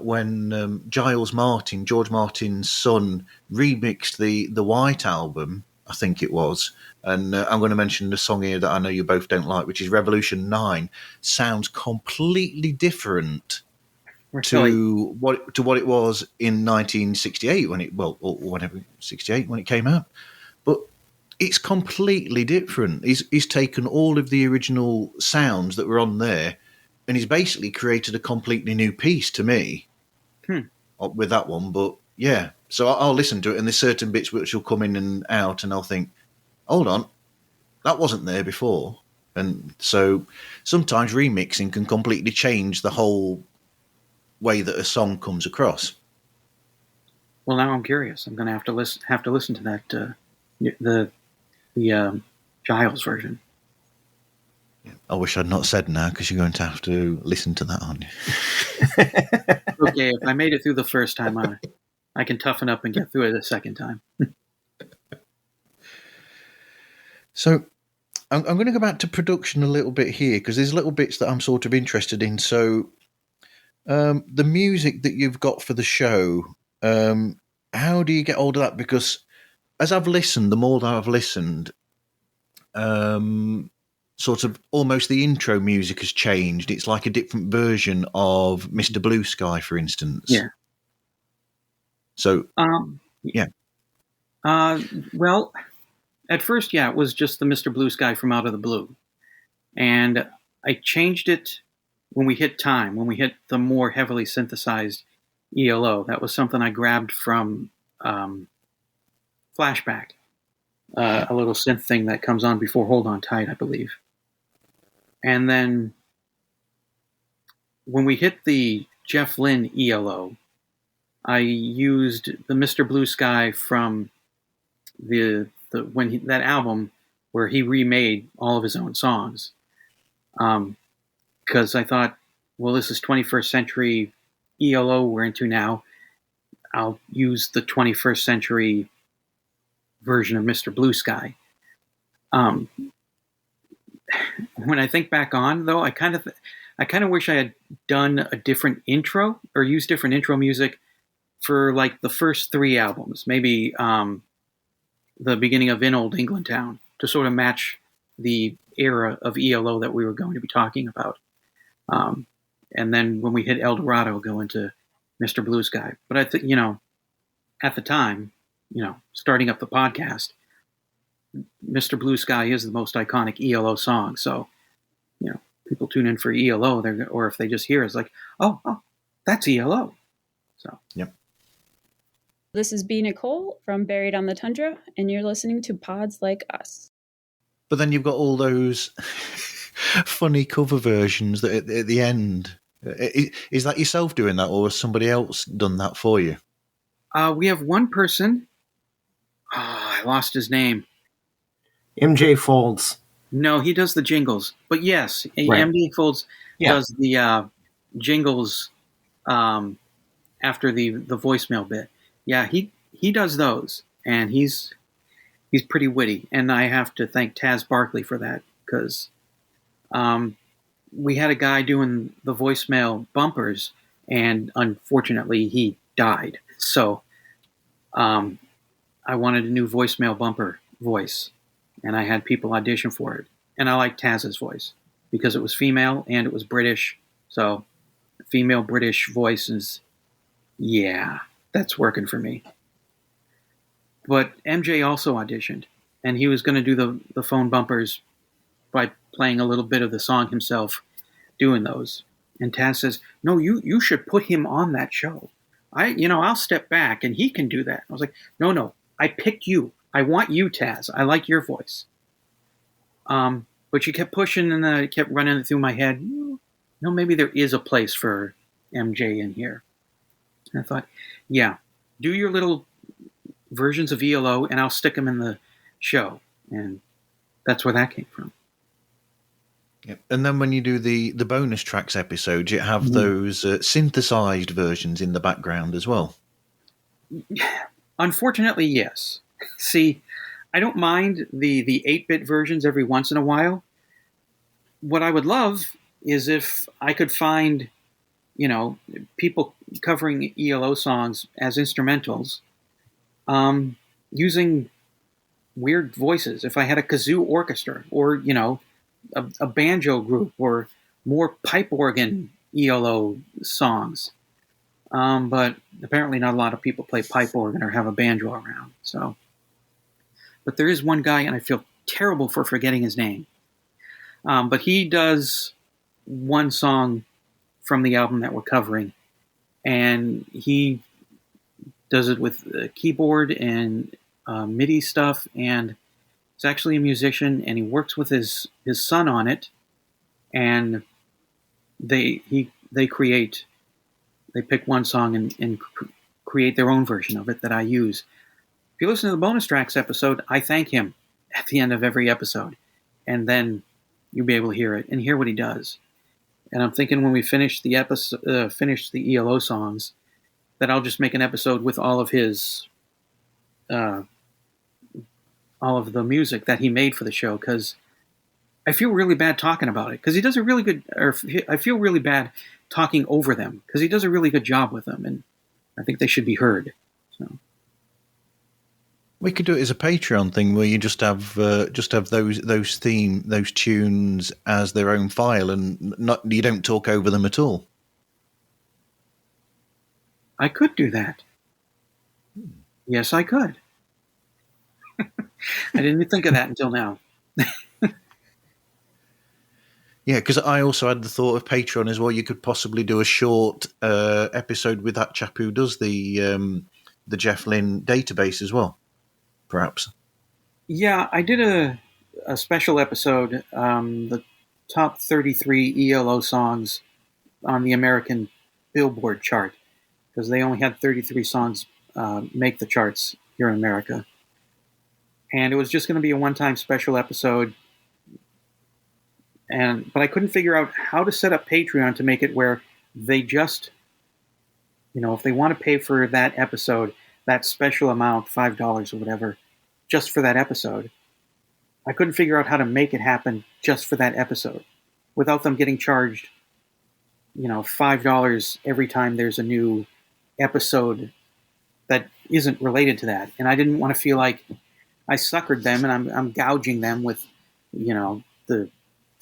when George Martin's son, remixed the White Album, I think it was, and I'm going to mention the song here that I know you both don't like, which is Revolution 9. Sounds completely different We're silly. to what it was in 1968 when it or whatever 68 when it came out, but it's completely different. He's taken all of the original sounds that were on there, and he's basically created a completely new piece to me with that one. But yeah, so I'll listen to it, and there's certain bits which will come in and out, and I'll think, hold on, that wasn't there before. And so sometimes remixing can completely change the whole way that a song comes across. Well, now I'm curious. I'm going to have to listen to that the Giles version. I wish I'd not said now, because you're going to have to listen to that, aren't you? Okay, if I made it through the first time, I can toughen up and get through it the second time. So I'm going to go back to production a little bit here, because there's little bits that I'm sort of interested in. So the music that you've got for the show, how do you get hold of that? Because as I've listened, the more that I've listened, sort of almost the intro music has changed. It's like a different version of Mr. Blue Sky, for instance. Yeah. So, yeah. Well, at first, it was just the Mr. Blue Sky from Out of the Blue. And I changed it when we hit time, when we hit the more heavily synthesized ELO. That was something I grabbed from Flashback, a little synth thing that comes on before Hold On Tight, I believe. And then when we hit the Jeff Lynne ELO, I used the Mr. Blue Sky from that album where he remade all of his own songs. Because I thought, well, this is 21st century ELO we're into now. I'll use the 21st century version of Mr. Blue Sky. When I think back on, though, I kind of wish I had done a different intro or used different intro music for like the first 3 albums, maybe the beginning of In Old England Town, to sort of match the era of ELO that we were going to be talking about. And then when we hit El Dorado, go into Mr. Blue Sky. But I think, at the time, starting up the podcast, Mr. Blue Sky is the most iconic ELO song. So, people tune in for ELO, or if they just hear it, it's like, oh, that's ELO. So, yep. This is B. Nicole from Buried on the Tundra, and you're listening to Pods Like Us. But then you've got all those funny cover versions that at the end. Is that yourself doing that, or has somebody else done that for you? We have one person. Oh, I lost his name. MJ Folds. No, he does the jingles. But yes, Right. MJ Folds does the jingles after the voicemail bit. Yeah, he does those, and he's pretty witty. And I have to thank Taz Barkley for that, because we had a guy doing the voicemail bumpers, and unfortunately he died. So I wanted a new voicemail bumper voice, and I had people audition for it. And I liked Taz's voice because it was female and it was British. So female British voices, that's working for me. But MJ also auditioned, and he was going to do the phone bumpers by playing a little bit of the song himself, doing those. And Taz says, no, you should put him on that show. I'll step back and he can do that. I was like, no, I picked you. I want you, Taz. I like your voice. But she kept pushing, and I kept running it through my head. Maybe there is a place for MJ in here. And I thought, do your little versions of ELO, and I'll stick them in the show. And that's where that came from. Yep. And then when you do the bonus tracks episodes, you have those synthesized versions in the background as well. Unfortunately, yes. See, I don't mind the 8-bit versions every once in a while. What I would love is if I could find, people covering ELO songs as instrumentals, using weird voices. If I had a kazoo orchestra, or, a banjo group, or more pipe organ ELO songs, But apparently not a lot of people play pipe organ or have a banjo around. So, but there is one guy, and I feel terrible for forgetting his name. But he does one song from the album that we're covering, and he does it with keyboard and MIDI stuff, and he's actually a musician, and he works with his son on it, and they pick one song and create their own version of it that I use. If you listen to the bonus tracks episode, I thank him at the end of every episode, and then you'll be able to hear it and hear what he does. And I'm thinking when we finish the episode, finish the ELO songs, that I'll just make an episode with all of his, all of the music that he made for the show, because I feel really bad talking about it, because he does a really good, or I feel really bad talking over them, because he does a really good job with them, and I think they should be heard. So we could do it as a Patreon thing where you just have those tunes as their own file, and you don't talk over them at all. I could do that. Yes, I could. I didn't think of that until now. Yeah, because I also had the thought of Patreon as well. You could possibly do a short episode with that chap who does the Jeff Lynne database as well, perhaps. Yeah, I did a special episode, the top 33 ELO songs on the American Billboard chart, because they only had 33 songs make the charts here in America. And it was just going to be a one-time special episode. But I couldn't figure out how to set up Patreon to make it where they just, if they want to pay for that episode, that special amount, $5 or whatever, just for that episode, I couldn't figure out how to make it happen just for that episode without them getting charged, $5 every time there's a new episode that isn't related to that. And I didn't want to feel like I suckered them and I'm gouging them with,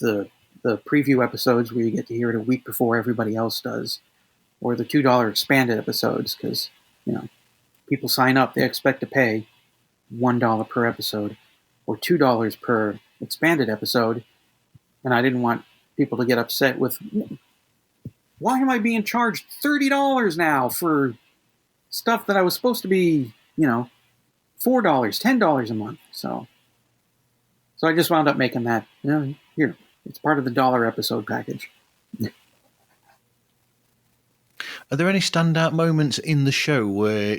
the preview episodes where you get to hear it a week before everybody else does, or the $2 expanded episodes, because people sign up, they expect to pay $1 per episode or $2 per expanded episode, and I didn't want people to get upset with, why am I being charged $30 now for stuff that I was supposed to be $4, $10 a month. So I just wound up making that, here. It's part of the $1 episode package. Are there any standout moments in the show where,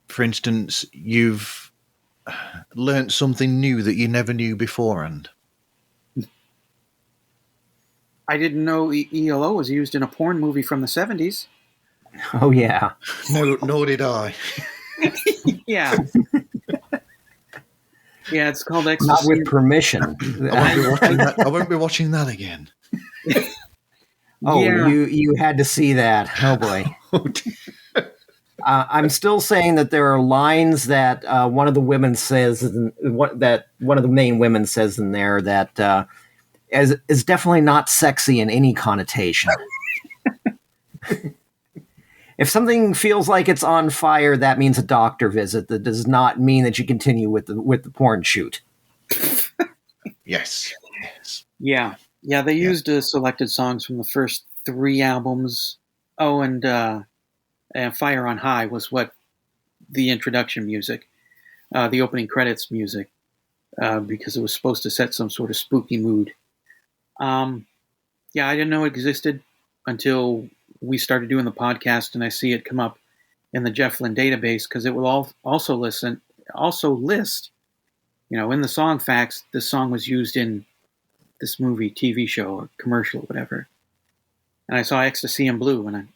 for instance, you've learnt something new that you never knew beforehand? I didn't know ELO was used in a porn movie from the 70s. Oh, yeah. No, nor did I. Yeah. Yeah, it's called Ecstasy. Not with permission. I won't be watching that again. Oh, yeah. You had to see that. Oh, boy. I'm still saying that there are lines that one of the women says, that one of the main women says in there that is definitely not sexy in any connotation. If something feels like it's on fire, that means a doctor visit. That does not mean that you continue with the porn shoot. Yes. Yeah. They used selected songs from the first 3 albums. Oh, and Fire on High was what the introduction music, the opening credits music, because it was supposed to set some sort of spooky mood. I didn't know it existed until we started doing the podcast, and I see it come up in the Jeff Lynne database, because it will also list, in the song facts, this song was used in this movie, TV show, or commercial, or whatever. And I saw Ecstasy in Blue, and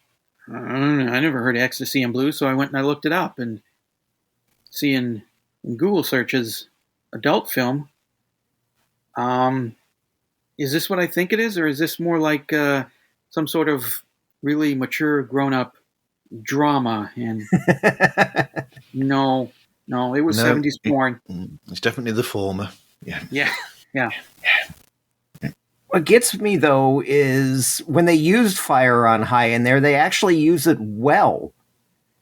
I never heard of Ecstasy in Blue, so I went and I looked it up, and seeing in Google searches adult film, is this what I think it is, or is this more like some sort of really mature, grown-up drama? And no, it was 70s porn. It's definitely the former. Yeah. What gets me, though, is when they used Fire on High in there, they actually use it well.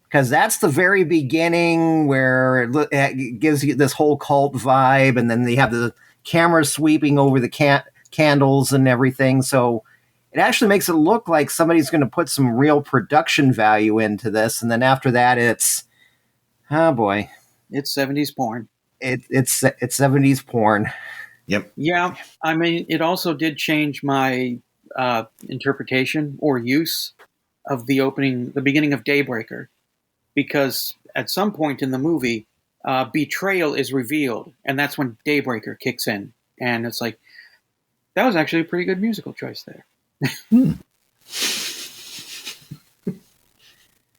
Because that's the very beginning where it gives you this whole cult vibe, and then they have the camera sweeping over the candles and everything. So it actually makes it look like somebody's going to put some real production value into this. And then after that, it's, oh boy. It's 70s porn. It's 70s porn. Yep. Yeah, I mean, it also did change my interpretation or use of the beginning of Daybreaker, because at some point in the movie, betrayal is revealed, and that's when Daybreaker kicks in, and it's like, that was actually a pretty good musical choice there.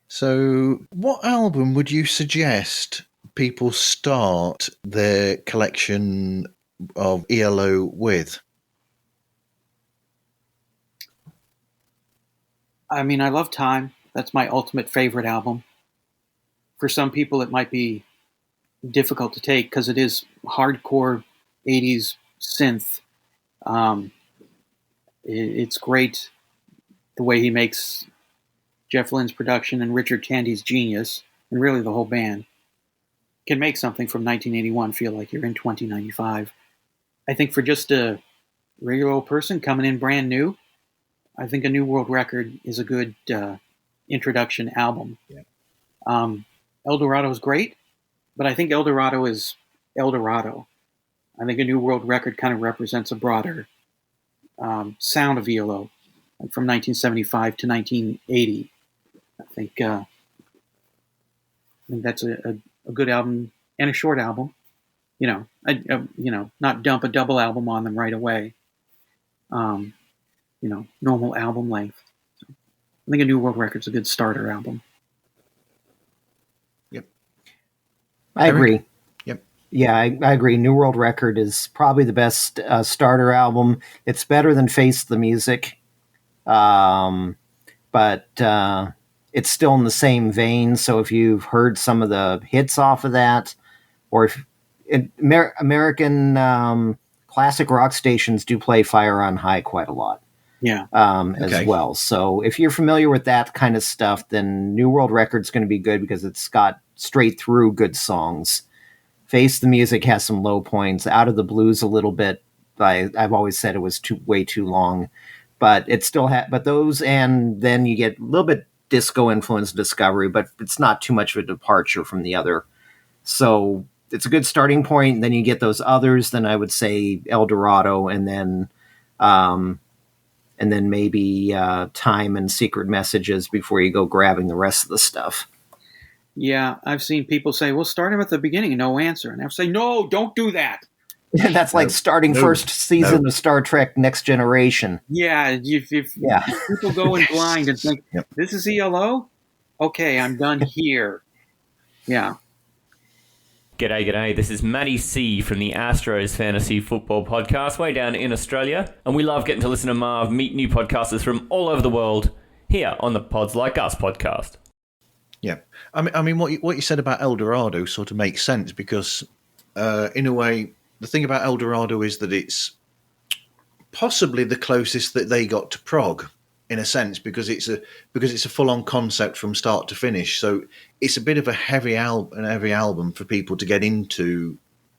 So, what album would you suggest people start their collection of ELO with? I mean, I love Time. That's my ultimate favorite album. For some people, it might be difficult to take because it is hardcore 80s synth. It's great the way he makes Jeff Lynne's production and Richard Tandy's genius, and really the whole band, can make something from 1981 feel like you're in 2095. I think for just a regular old person coming in brand new, I think a New World Record is a good introduction album. Yeah. El Dorado is great, but I think El Dorado is El Dorado. I think a New World Record kind of represents a broader sound of ELO, like from 1975 to 1980. I think that's a good album and a short album. Not dump a double album on them right away. Normal album length. So I think a New World Record's a good starter album. Yep. I agree. Yep. Yeah, I agree. New World Record is probably the best starter album. It's better than Face the Music. But it's still in the same vein. So if you've heard some of the hits off of that, or if American classic rock stations do play Fire on High quite a lot. Yeah. As well. So if you're familiar with that kind of stuff, then New World Record's going to be good because it's got straight through good songs. Face the Music has some low points. Out of the Blues a little bit. I've always said it was way too long, but it still but those, and then you get a little bit disco influence Discovery, but it's not too much of a departure from the other. So it's a good starting point. And then you get those others. Then I would say El Dorado, and then maybe Time and Secret Messages before you go grabbing the rest of the stuff. Yeah, I've seen people say, well, start him at the beginning, no answer. And I say, no, don't do that. That's like starting first season of Star Trek Next Generation. Yeah, if people go in blind and think, this is ELO? Okay, I'm done here. Yeah. G'day. This is Matty C from the Astros Fantasy Football Podcast, way down in Australia. And we love getting to listen to Marv meet new podcasters from all over the world here on the Pods Like Us podcast. Yeah. I mean, what you said about El Dorado sort of makes sense because, in a way, the thing about El Dorado is that it's possibly the closest that they got to prog, in a sense, because it's a full-on concept from start to finish. So it's a bit of a heavy album for people to get into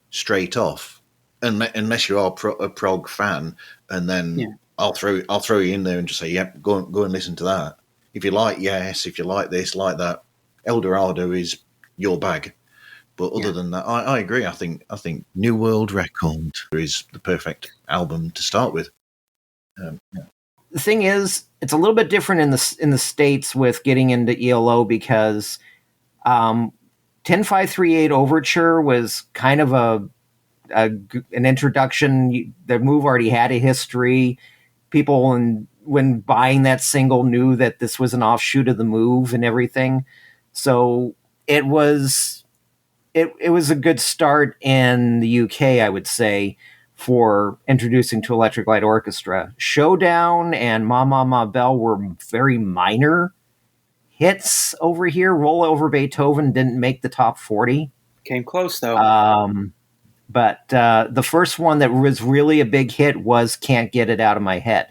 straight off, unless you are a prog fan, and then I'll throw you in there and just say, yep, go and listen to that. If you like Yes, if you like this, like that, El Dorado is your bag. But other than that, I agree. I think New World Record is the perfect album to start with. The thing is, it's a little bit different in the States with getting into ELO because 10538 Overture was kind of an introduction. The move already had a history. People, when buying that single, knew that this was an offshoot of the move and everything. So it was a good start in the UK, I would say, for introducing to Electric Light Orchestra. Showdown and Ma Ma Ma Bell were very minor hits over here. Roll Over Beethoven didn't make the top 40. Came close, though. But the first one that was really a big hit was Can't Get It Out of My Head.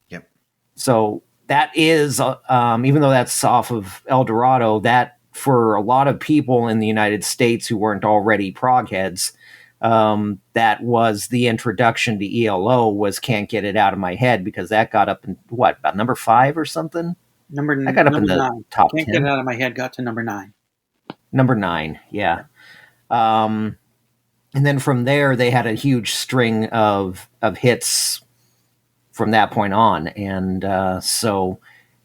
Yep. So that is, even though that's off of El Dorado, that for a lot of people in the United States who weren't already prog heads, that was the introduction to ELO, was Can't Get It Out of My Head, because that got up in, about number 5 or something? I got up in the 9. top Can't 10. Get It Out of My Head got to number 9. Number 9, yeah. And then from there, they had a huge string of hits from that point on, and so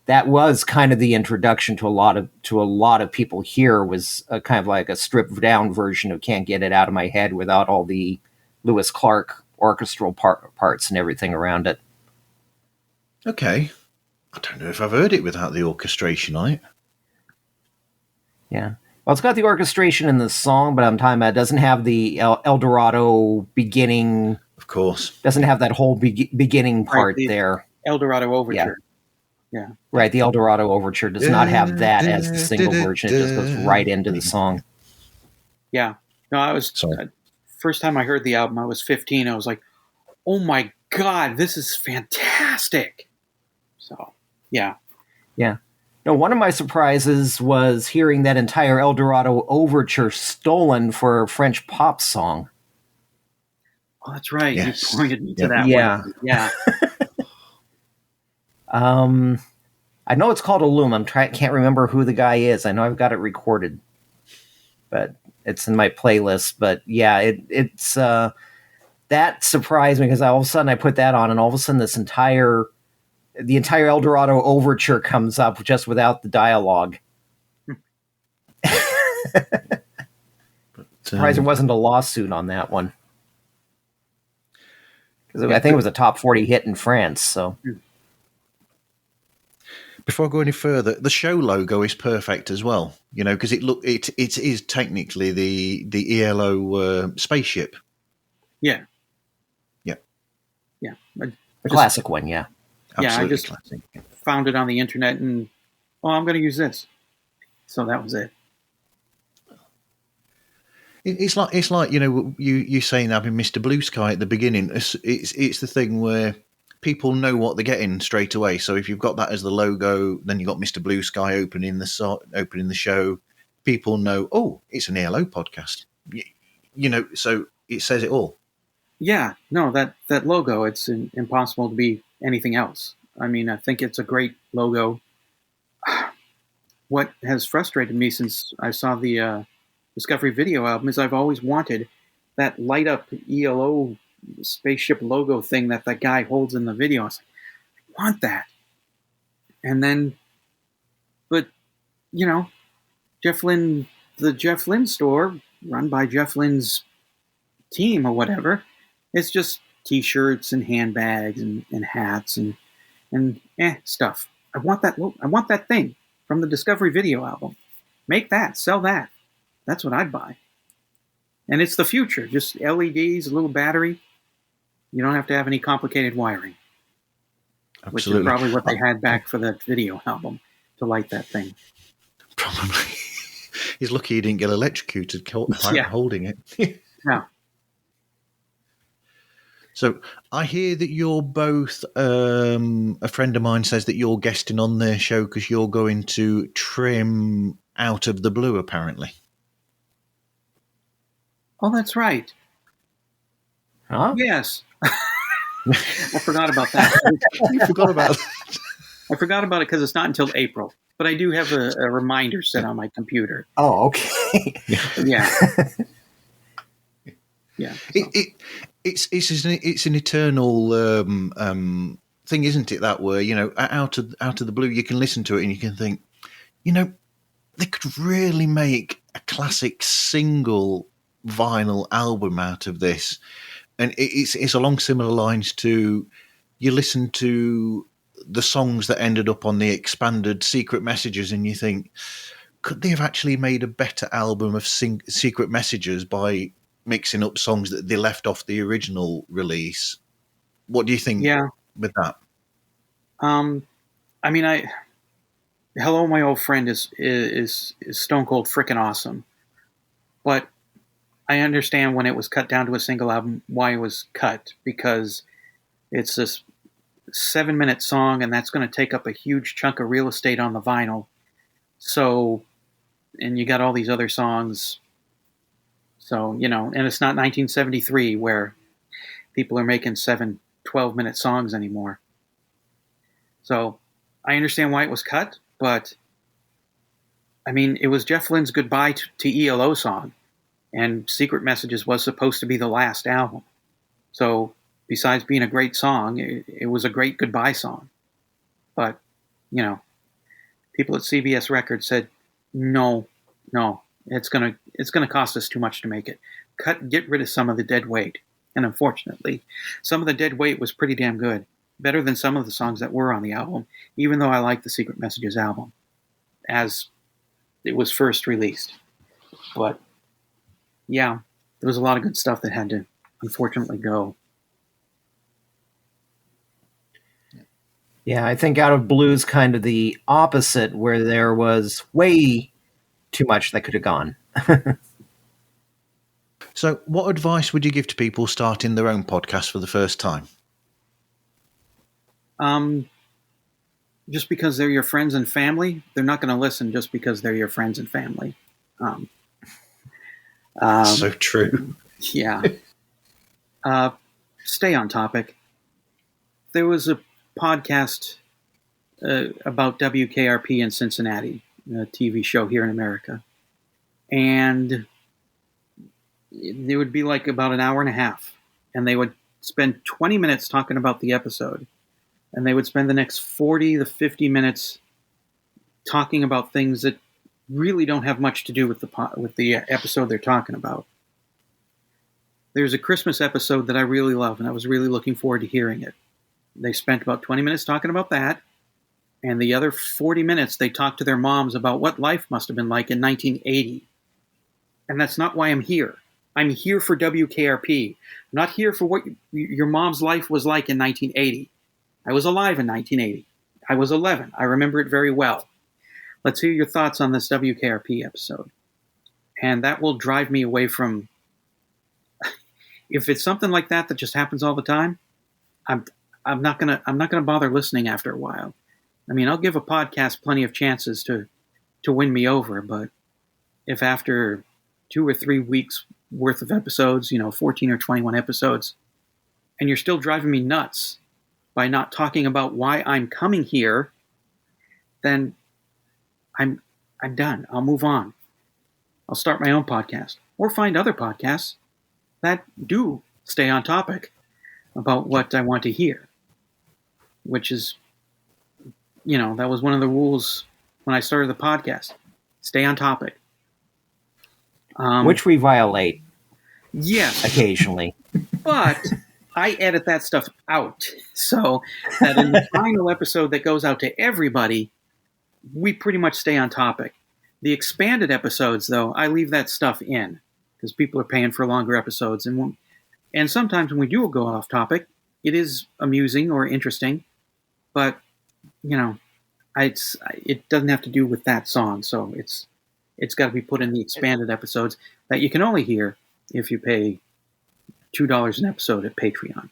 that was kind of the introduction to a lot of people here. Was kind of like a stripped down version of "Can't Get It Out of My Head" without all the Lewis Clark orchestral parts and everything around it. Okay, I don't know if I've heard it without the orchestration on it. Yeah. Well, it's got the orchestration in the song, but I'm talking about it doesn't have the El Dorado beginning. Of course. Doesn't have that whole beginning part there. El Dorado Overture. Yeah. Right, the El Dorado Overture does not have that as the single version. It just goes right into the song. Yeah. No, I was... first time I heard the album, I was 15. I was like, oh my God, this is fantastic. So, yeah. Yeah. No, one of my surprises was hearing that entire El Dorado Overture stolen for a French pop song. Oh, that's right. Yes. You pointed me to that Yeah. one. Yeah. I know it's called Illum. Can't remember who the guy is. I know I've got it recorded, but it's in my playlist. But yeah, it's that surprised me, because all of a sudden I put that on, and all of a sudden the entire El Dorado Overture comes up just without the dialogue. Surprised there wasn't a lawsuit on that one, because I think it was a top 40 hit in France. So. Before I go any further, the show logo is perfect as well. You know, because it is technically the ELO spaceship. Yeah. Yeah. Yeah. The classic one, yeah. Absolutely I just classic. found it on the internet, and I'm going to use this. So that was it. It's like you know, you saying having Mr. Blue Sky at the beginning. It's the thing where people know what they're getting straight away. So if you've got that as the logo, then you've got Mr. Blue Sky opening the show. People know, oh, it's an ELO podcast. You know, so it says it all. Yeah, no, that logo, it's impossible to be anything else. I mean, I think it's a great logo. What has frustrated me since I saw the Discovery Video album is I've always wanted that light up ELO spaceship logo thing that guy holds in the video. I was like, I want that. And then, but, you know, the Jeff Lynne store, run by Jeff Lynne's team or whatever, it's just t-shirts and handbags and hats and stuff. I want that thing from the Discovery Video album. Make that, sell that. That's what I'd buy. And it's the future. Just LEDs, a little battery. You don't have to have any complicated wiring. Absolutely. Which is probably what they had back for that video album to light that thing. Probably. He's lucky he didn't get electrocuted holding it. Yeah. So I hear that you're both, a friend of mine says that you're guesting on their show because you're going to trim Out of the Blue, apparently. Oh, that's right. Huh? Yes. I forgot about that. You forgot about that. I forgot about it because it's not until April. But I do have a reminder set on my computer. Oh, okay. Yeah. Yeah. So. It's an eternal thing, isn't it? That where, you know, out of the blue, you can listen to it and you can think, you know, they could really make a classic single vinyl album out of this, and it's along similar lines to you listen to the songs that ended up on the expanded Secret Messages, and you think, could they have actually made a better album of Secret Messages by mixing up songs that they left off the original release? What do you think with that? I mean, Hello, My Old Friend is stone cold frickin' awesome. But I understand when it was cut down to a single album why it was cut, because it's this 7-minute song, and that's going to take up a huge chunk of real estate on the vinyl. So, and you got all these other songs. So, and it's not 1973 where people are making 12-minute songs anymore. So I understand why it was cut, but I mean, it was Jeff Lynne's goodbye to ELO song, and Secret Messages was supposed to be the last album. So besides being a great song, it was a great goodbye song. But, people at CBS Records said, no, it's gonna cost us too much to make it. Get rid of some of the dead weight. And unfortunately, some of the dead weight was pretty damn good. Better than some of the songs that were on the album, even though I like the Secret Messages album as it was first released. But yeah, there was a lot of good stuff that had to unfortunately go. Yeah, I think Out of Blue's kind of the opposite, where there was way too much that could have gone. So what advice would you give to people starting their own podcast for the first time? Just because they're your friends and family, they're not going to listen just because they're your friends and family. So true. Yeah. Stay on topic. There was a podcast about WKRP in Cincinnati, a TV show here in America. And it would be like about an hour and a half. And they would spend 20 minutes talking about the episode. And they would spend the next 40 to 50 minutes talking about things that really don't have much to do with the episode they're talking about. There's a Christmas episode that I really love, and I was really looking forward to hearing it. They spent about 20 minutes talking about that, and the other 40 minutes they talked to their moms about what life must have been like in 1980. And that's not why I'm here. I'm here for WKRP. I'm not here for what your mom's life was like in 1980. I was alive in 1980. I was 11. I remember it very well. Let's hear your thoughts on this WKRP episode. And that will drive me away from... If it's something like that just happens all the time, I'm not gonna bother listening after a while. I mean, I'll give a podcast plenty of chances to win me over, but if after 2 or 3 weeks worth of episodes, 14 or 21 episodes, and you're still driving me nuts by not talking about why I'm coming here, then I'm done. I'll move on. I'll start my own podcast or find other podcasts that do stay on topic about what I want to hear, which is, that was one of the rules when I started the podcast. Stay on topic. Which we violate. Yes. Occasionally. But I edit that stuff out so that in the final episode that goes out to everybody, we pretty much stay on topic. The expanded episodes, though, I leave that stuff in because people are paying for longer episodes. And sometimes when we do go off topic, it is amusing or interesting, but, it doesn't have to do with that song. So it's got to be put in the expanded episodes that you can only hear if you pay $2 an episode at Patreon.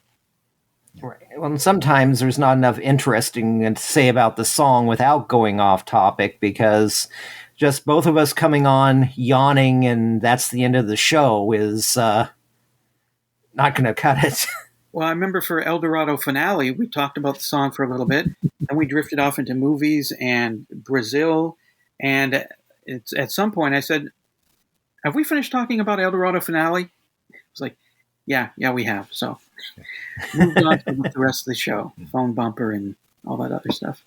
Right. Well, sometimes there's not enough interesting to say about the song without going off topic, because just both of us coming on yawning and that's the end of the show is not going to cut it. Well, I remember for El Dorado finale, we talked about the song for a little bit, and we drifted off into movies and Brazil. And at some point I said, have we finished talking about El Dorado finale? It was like, yeah, we have. So moved on to the rest of the show, phone bumper and all that other stuff.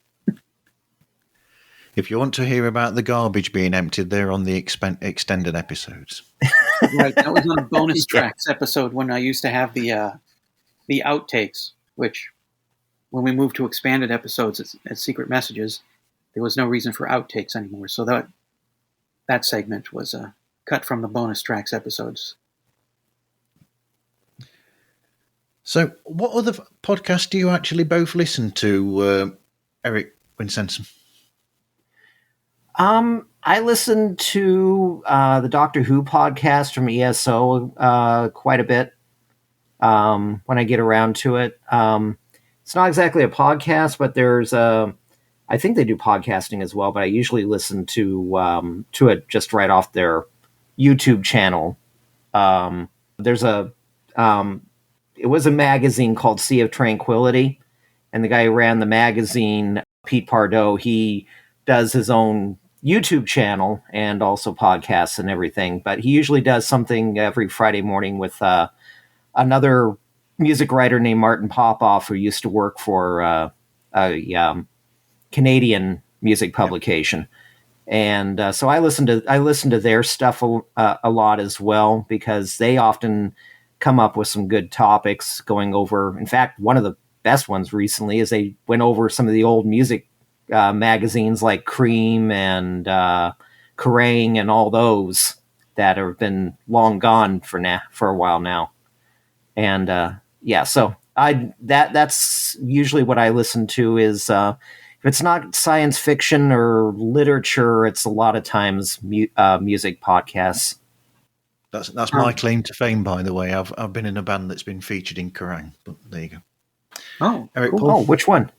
If you want to hear about the garbage being emptied, they're on the extended episodes. Right, that was on a bonus tracks episode when I used to have the outtakes, which when we moved to expanded episodes at Secret Messages, there was no reason for outtakes anymore. So that segment was cut from the bonus tracks episodes. So what other podcasts do you actually both listen to, Eric Winsenson? I listen to the Doctor Who podcast from ESO quite a bit when I get around to it. It's not exactly a podcast, but I think they do podcasting as well, but I usually listen to it just right off their YouTube channel. There's it was a magazine called Sea of Tranquility, and the guy who ran the magazine, Pete Pardo, he does his own YouTube channel and also podcasts and everything. But he usually does something every Friday morning with another music writer named Martin Popoff, who used to work for a Canadian music publication. And so I listen to their stuff a lot as well, because they often come up with some good topics going over. In fact, one of the best ones recently is they went over some of the old music magazines like Cream and Kerrang and all those that have been long gone for a while now. And so that's usually what I listen to is if it's not science fiction or literature, it's a lot of times music podcasts. That's my claim to fame, by the way. I've been in a band that's been featured in Kerrang, but there you go. Oh, Eric cool. Paul? Oh, which one?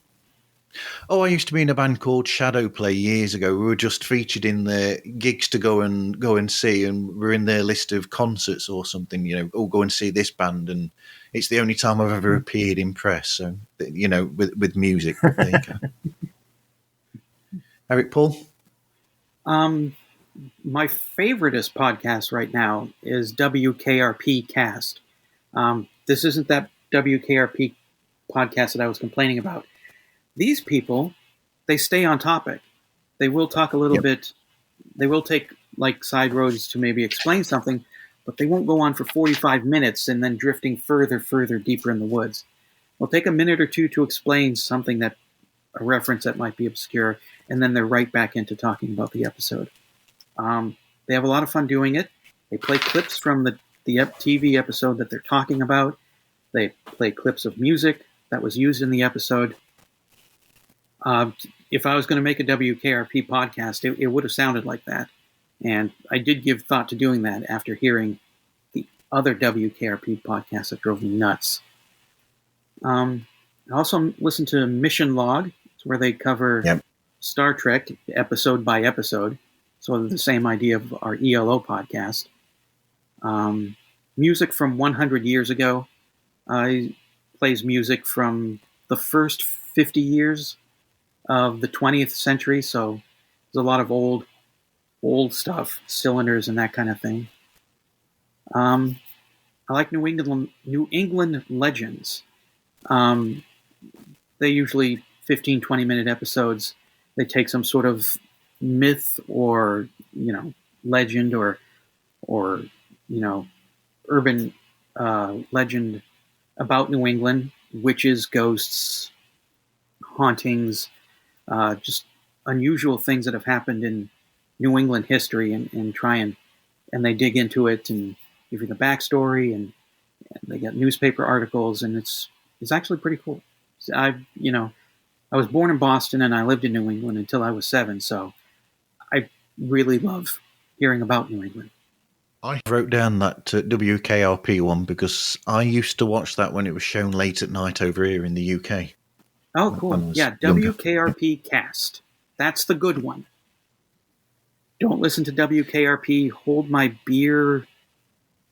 Oh, I used to be in a band called Shadowplay years ago. We were just featured in their gigs to go and see, and we're in their list of concerts or something. Go and see this band, and it's the only time I've ever appeared in press. So, with music. But there you go. Eric Paul? My favoriteest podcast right now is WKRP Cast. This isn't that WKRP podcast that I was complaining about. These people, they stay on topic. They will talk a little bit. They will take like side roads to maybe explain something, but they won't go on for 45 minutes and then drifting further deeper in the woods. They'll take a minute or two to explain something a reference that might be obscure, and then they're right back into talking about the episode. They have a lot of fun doing it. They play clips from the TV episode that they're talking about. They play clips of music that was used in the episode. If I was going to make a WKRP podcast, it would have sounded like that. And I did give thought to doing that after hearing the other WKRP podcasts that drove me nuts. I also listen to Mission Log, where they cover Star Trek episode by episode. So the same idea of our ELO podcast. Music from 100 years ago. Plays music from the first 50 years of the 20th century. So there's a lot of old stuff, cylinders and that kind of thing. I like New England legends. They usually 15, 20-minute episodes. They take some sort of myth or, legend or urban legend about New England, witches, ghosts, hauntings, just unusual things that have happened in New England history, and try and they dig into it and give you the backstory, and they get newspaper articles, and it's actually pretty cool. I was born in Boston and I lived in New England until I was 7, so I really love hearing about New England. I wrote down that WKRP one because I used to watch that when it was shown late at night over here in the UK. Oh, cool. Yeah, WKRP Cast. That's the good one. Don't listen to WKRP Hold My Beer,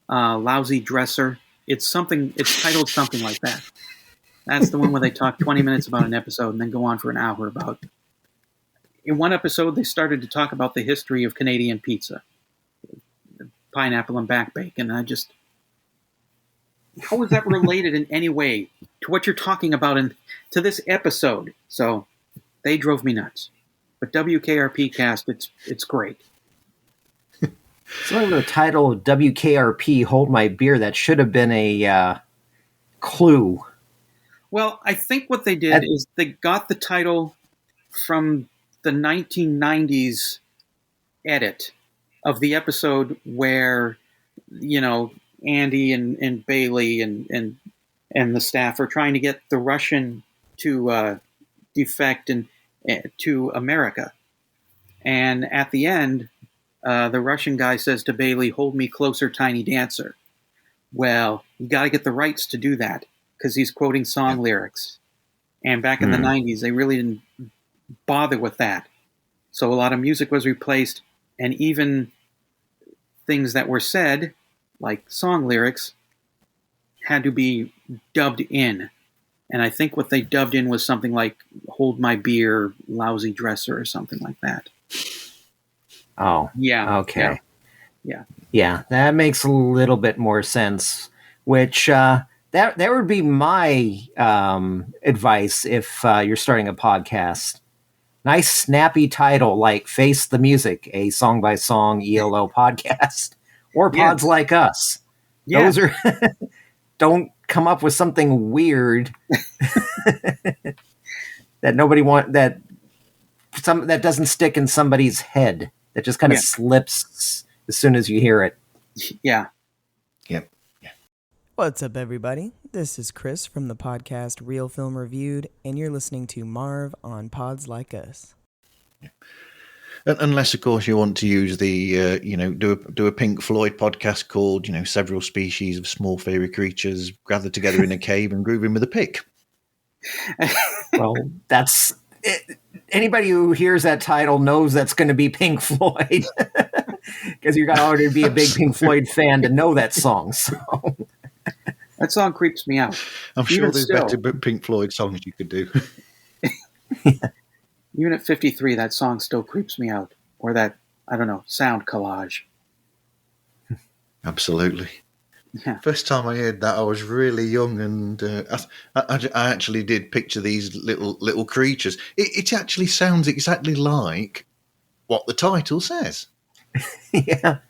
Lousy Dresser. It's titled something like that. That's the one where they talk 20 minutes about an episode and then go on for an hour about... In one episode, they started to talk about the history of Canadian pizza. Pineapple and back bacon. And how is that related in any way to what you're talking about to this episode? So they drove me nuts. But WKRP Cast, it's great. So the title of WKRP, Hold My Beer, that should have been a clue. Well, I think what they did is they got the title from the 1990s edit of the episode where, Andy and Bailey and the staff are trying to get the Russian to defect to America. And at the end, the Russian guy says to Bailey, "Hold me closer, tiny dancer." Well, you got to get the rights to do that because he's quoting song lyrics. And back in the 90s, they really didn't bother with that. So a lot of music was replaced, and even things that were said, like song lyrics, had to be dubbed in. And I think what they dubbed in was something like "Hold my beer, lousy dresser," or something like that. Oh, Yeah. okay. Yeah. Yeah, that makes a little bit more sense. Which that would be my advice if you're starting a podcast. Nice snappy title like "Face the Music," a song by song ELO podcast, or Pods Like Us. Yes. Those are don't come up with something weird that nobody that doesn't stick in somebody's head. That just kind of slips as soon as you hear it. Yeah. Yep. What's up, everybody? This is Chris from the podcast Real Film Reviewed, and you're listening to Marv on Pods Like Us. Unless, of course, you want to use the, do a Pink Floyd podcast called, Several Species of Small Fairy Creatures Gathered Together in a Cave and Grooving with a Pick. Well, that's it. Anybody who hears that title knows that's going to be Pink Floyd, because you got to already be a big Pink Floyd fan to know that song. So that song creeps me out. I'm sure there's better Pink Floyd songs you could do. Even at 53, that song still creeps me out. Or that, I don't know, sound collage. Absolutely. Yeah. First time I heard that, I was really young, and I actually did picture these little creatures. It actually sounds exactly like what the title says.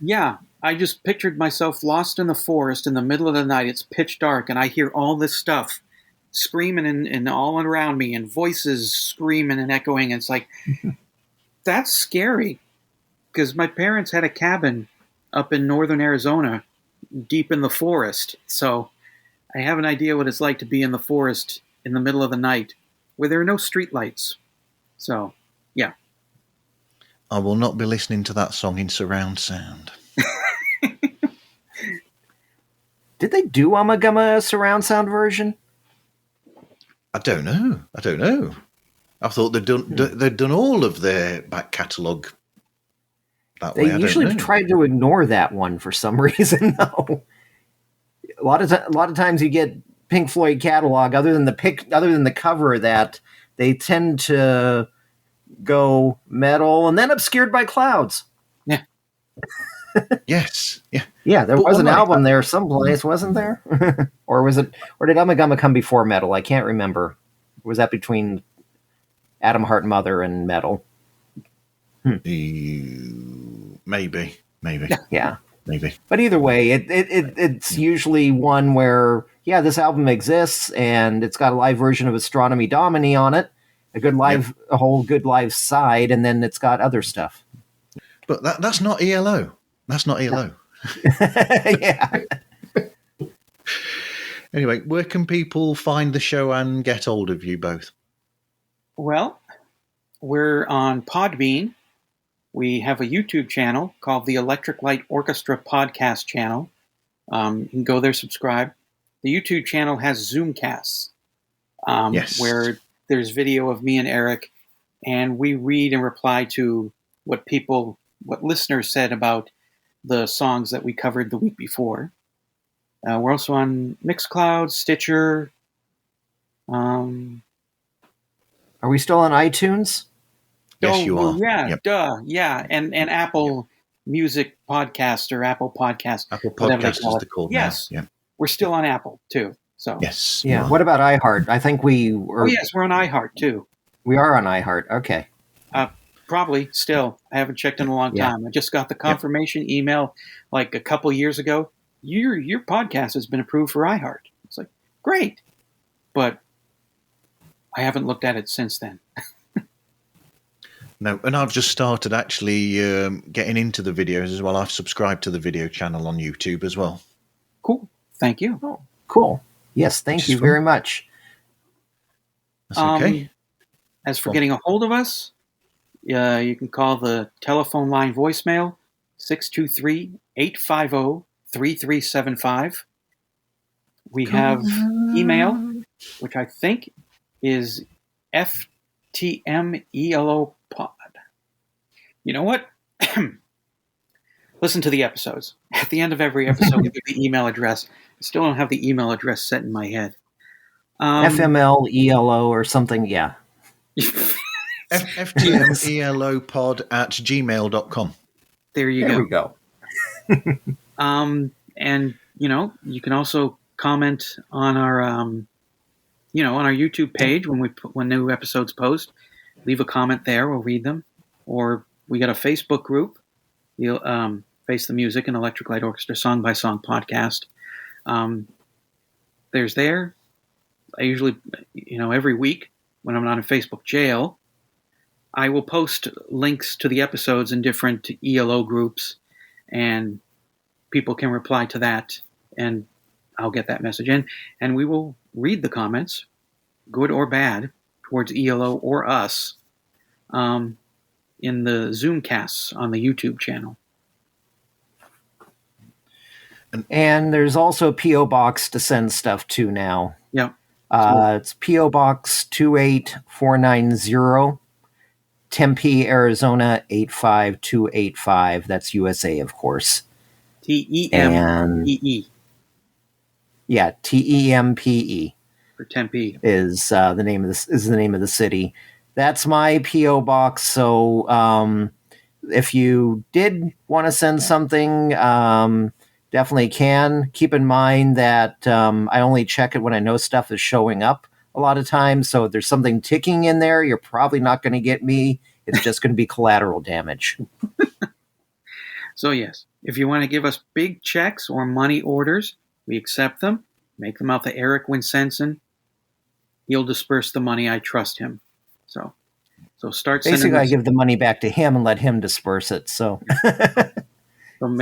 Yeah. I just pictured myself lost in the forest in the middle of the night. It's pitch dark, and I hear all this stuff screaming and all around me, and voices screaming and echoing. And it's like, that's scary, because my parents had a cabin up in northern Arizona, deep in the forest. So I have an idea what it's like to be in the forest in the middle of the night where there are no streetlights. So, yeah. I will not be listening to that song in surround sound. Did they do Amagama surround sound version? I don't know. I thought they'd done all of their back catalogue that way. They usually try to ignore that one for some reason, though. A lot of times you get Pink Floyd catalog, other than the cover, that they tend to go metal and then obscured by clouds. Yeah. Yes. Yeah. Yeah, there was an album there someplace, wasn't there? Or did Amagama come before metal? I can't remember. Was that between Atom Heart Mother and metal? Maybe. Yeah. Maybe. But either way, it's usually one where, this album exists and it's got a live version of Astronomy Domini on it, a whole good live side, and then it's got other stuff. But that's not ELO. That's not ELO. Yeah. Anyway, where can people find the show and get hold of you both? Well, we're on Podbean. We have a YouTube channel called the Electric Light Orchestra Podcast Channel. You can go there, subscribe. The YouTube channel has Zoomcasts, where there's video of me and Eric, and we read and reply to what listeners said about the songs that we covered the week before. We're also on Mixcloud, Stitcher. Are we still on iTunes? Yes, you are. Yeah, yep. Duh. Yeah, and Apple Music Podcast or Apple Podcast. Apple Podcast is the call. Yes. Yeah. We're still on Apple, too. So yes. Yeah. What about iHeart? I think we were... Oh, yes, we're on iHeart, too. We are on iHeart. Okay. Probably still. I haven't checked in a long time. I just got the confirmation email like a couple years ago. Your podcast has been approved for iHeart. It's like, great. But I haven't looked at it since then. No, and I've just started actually getting into the videos as well. I've subscribed to the video channel on YouTube as well. Cool. Thank you. Oh, cool. Yes, thank you very much. That's okay. As for getting a hold of us, You can call the telephone line voicemail 623-850-3375. We have email, which I think is FTMELOpod. You know what? Listen to the episodes. At the end of every episode, we give the email address. I still don't have the email address set in my head. FMLELO or something, yeah. FTMELOpod@gmail.com. There you There go. we go. And you can also comment on our on our YouTube page when new episodes post. Leave a comment there, we'll read them. Or we got a Facebook group, Face the Music and Electric Light Orchestra Song by Song podcast. There's there. I usually, every week when I'm not in Facebook jail, I will post links to the episodes in different ELO groups, and people can reply to that, and I'll get that message in, and we will read the comments, good or bad, towards ELO or us, in the Zoomcasts on the YouTube channel. And there's also a P.O. Box to send stuff to now. Yeah. It's P.O. Box 28490, Tempe, Arizona 85285. That's USA, of course. TEMPE. Yeah, TEMPE. For Tempe is the name of the city. That's my P.O. box. So if you did want to send something, definitely can. Keep in mind that I only check it when I know stuff is showing up a lot of times. So if there's something ticking in there, you're probably not going to get me. It's just going to be collateral damage. So yes, if you want to give us big checks or money orders, we accept them. Make them out to Eric Winsenson. He'll disperse the money. I trust him. So start sending. Basically, I give the money back to him and let him disperse it. So I don't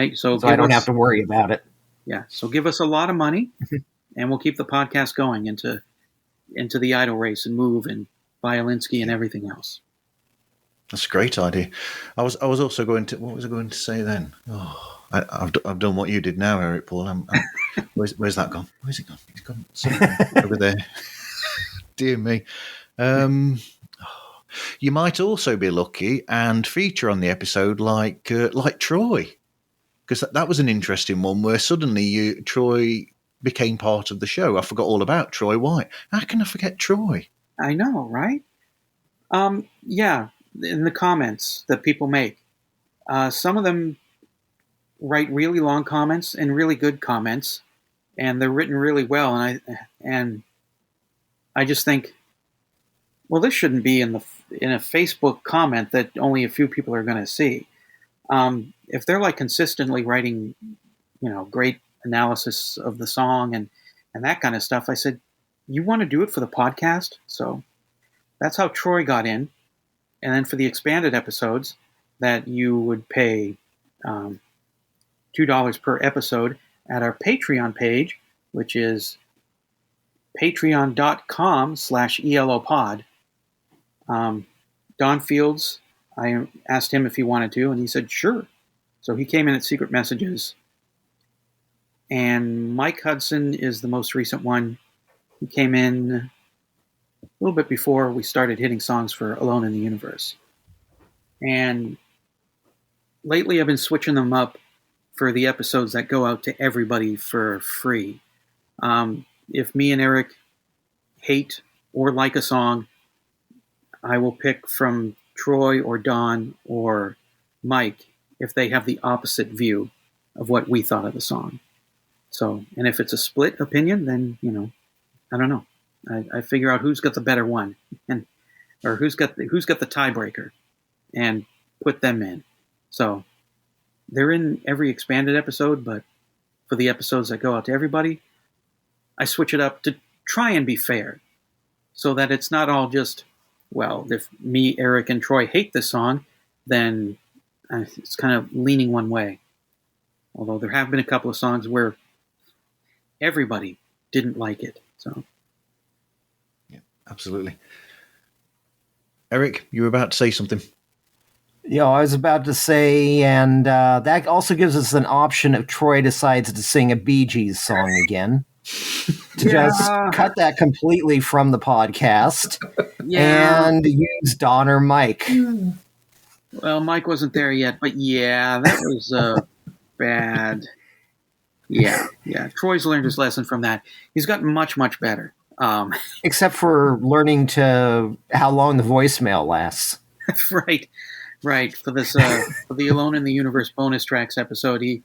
have to worry about it. Yeah. So give us a lot of money, and we'll keep the podcast going into the idol race and Move and Violinsky and everything else. That's a great idea. I was also going to. What was I going to say then? Oh, I've done what you did now, Eric Paul. Where's that gone? Where's it gone? He's gone over there. Dear me. You might also be lucky and feature on the episode like Troy, because that was an interesting one where suddenly Troy became part of the show. I forgot all about Troy White. How can I forget Troy? I know, right? Yeah. In the comments that people make, some of them write really long comments and really good comments, and they're written really well. And I just think, well, this shouldn't be in a Facebook comment that only a few people are going to see. If they're like consistently writing, great analysis of the song and that kind of stuff, I said, you want to do it for the podcast? So that's how Troy got in. And then for the expanded episodes, that you would pay $2 per episode at our Patreon page, which is patreon.com/ELOpod. Don Fields, I asked him if he wanted to, and he said, sure. So he came in at Secret Messages. And Mike Hudson is the most recent one. He came in a little bit before we started hitting songs for Alone in the Universe. And lately I've been switching them up for the episodes that go out to everybody for free. If me and Eric hate or like a song, I will pick from Troy or Don or Mike if they have the opposite view of what we thought of the song. So, and if it's a split opinion, then, I don't know. I figure out who's got the better one, or who's got the tiebreaker, and put them in. So they're in every expanded episode, but for the episodes that go out to everybody, I switch it up to try and be fair, so that it's not all just, well, if me, Eric, and Troy hate this song, then it's kind of leaning one way. Although there have been a couple of songs where everybody didn't like it. So, yeah, absolutely. Eric, you were about to say something. I was about to say, and that also gives us an option if Troy decides to sing a Bee Gees song again, to just cut that completely from the podcast and use Don or Mike. Well, Mike wasn't there yet, but that was bad. Yeah. Troy's learned his lesson from that. He's gotten much, much better. Except for learning how long the voicemail lasts. Right. For this, for the Alone in the Universe bonus tracks episode, he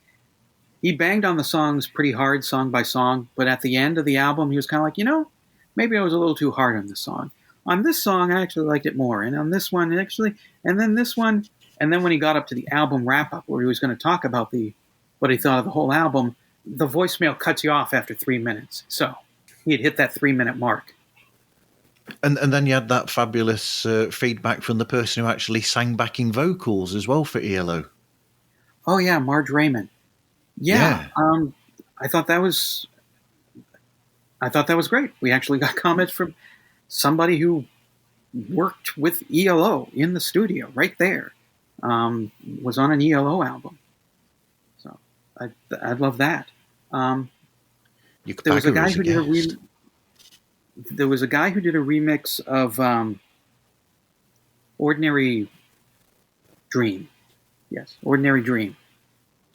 banged on the songs pretty hard, song by song. But at the end of the album, he was kind of like, maybe I was a little too hard on this song. On this song, I actually liked it more. And on this one, and then this one. And then when he got up to the album wrap-up, where he was going to talk about what he thought of the whole album, the voicemail cuts you off after 3 minutes. So he had hit that 3-minute mark. And then you had that fabulous feedback from the person who actually sang backing vocals as well for ELO. Oh, yeah, Marge Raymond. Yeah. I thought that was great. We actually got comments from somebody who worked with ELO in the studio right there. Was on an ELO album. So I'd love that. There was a guy who did a remix of Ordinary Dream. Yes, Ordinary Dream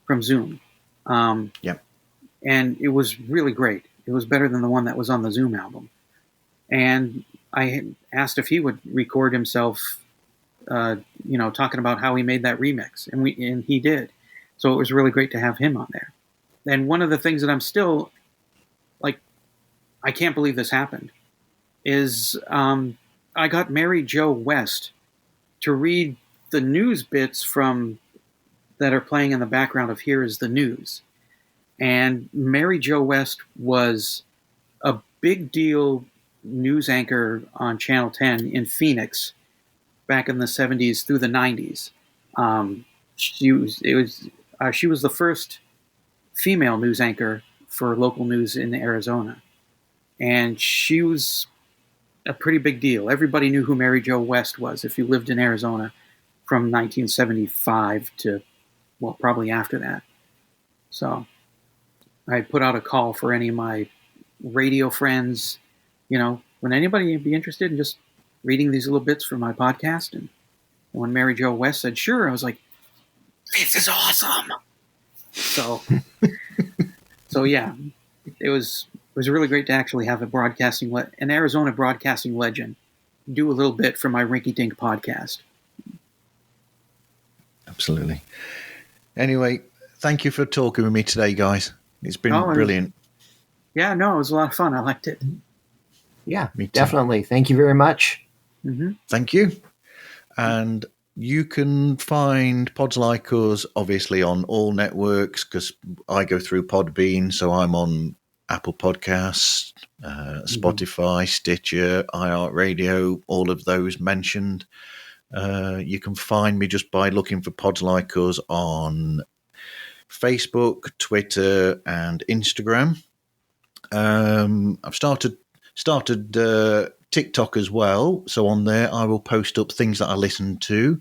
from Zoom. Yep. And it was really great. It was better than the one that was on the Zoom album. And I had asked if he would record himself, talking about how he made that remix, and he did. So it was really great to have him on there. And one of the things that I'm still like, I can't believe this happened, is I got Mary Jo West to read the news bits that are playing in the background of Here Is the News. And Mary Jo West was a big deal news anchor on Channel 10 in Phoenix back in the 70s through the 90s. She was the first female news anchor for local news in Arizona. And she was a pretty big deal. Everybody knew who Mary Jo West was if you lived in Arizona from 1975 to, well, probably after that. So I put out a call for any of my radio friends, would anybody be interested in just reading these little bits for my podcast? And when Mary Jo West said sure, I was like, this is awesome. So yeah, it was really great to actually have an Arizona broadcasting legend do a little bit for my Rinky Dink podcast. Absolutely. Anyway, thank you for talking with me today, guys. It's been brilliant. Yeah, no, it was a lot of fun. I liked it. Yeah, definitely. Thank you very much. Mm-hmm. Thank you. And you can find Pods Like Us, obviously, on all networks, because I go through Podbean, so I'm on Apple Podcasts, Spotify, Stitcher, iHeartRadio, all of those mentioned. You can find me just by looking for Pods Like Us on Facebook, Twitter, and Instagram. I've started TikTok as well, so on there I will post up things that I listen to.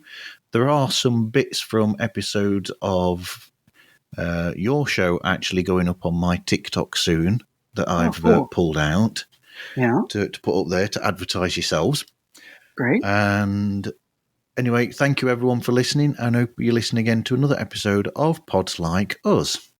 There are some bits from episodes of your show actually going up on my TikTok soon that I've pulled out to put up there to advertise yourselves. Great. And anyway, thank you everyone for listening, and I hope you listen again to another episode of Pods Like Us.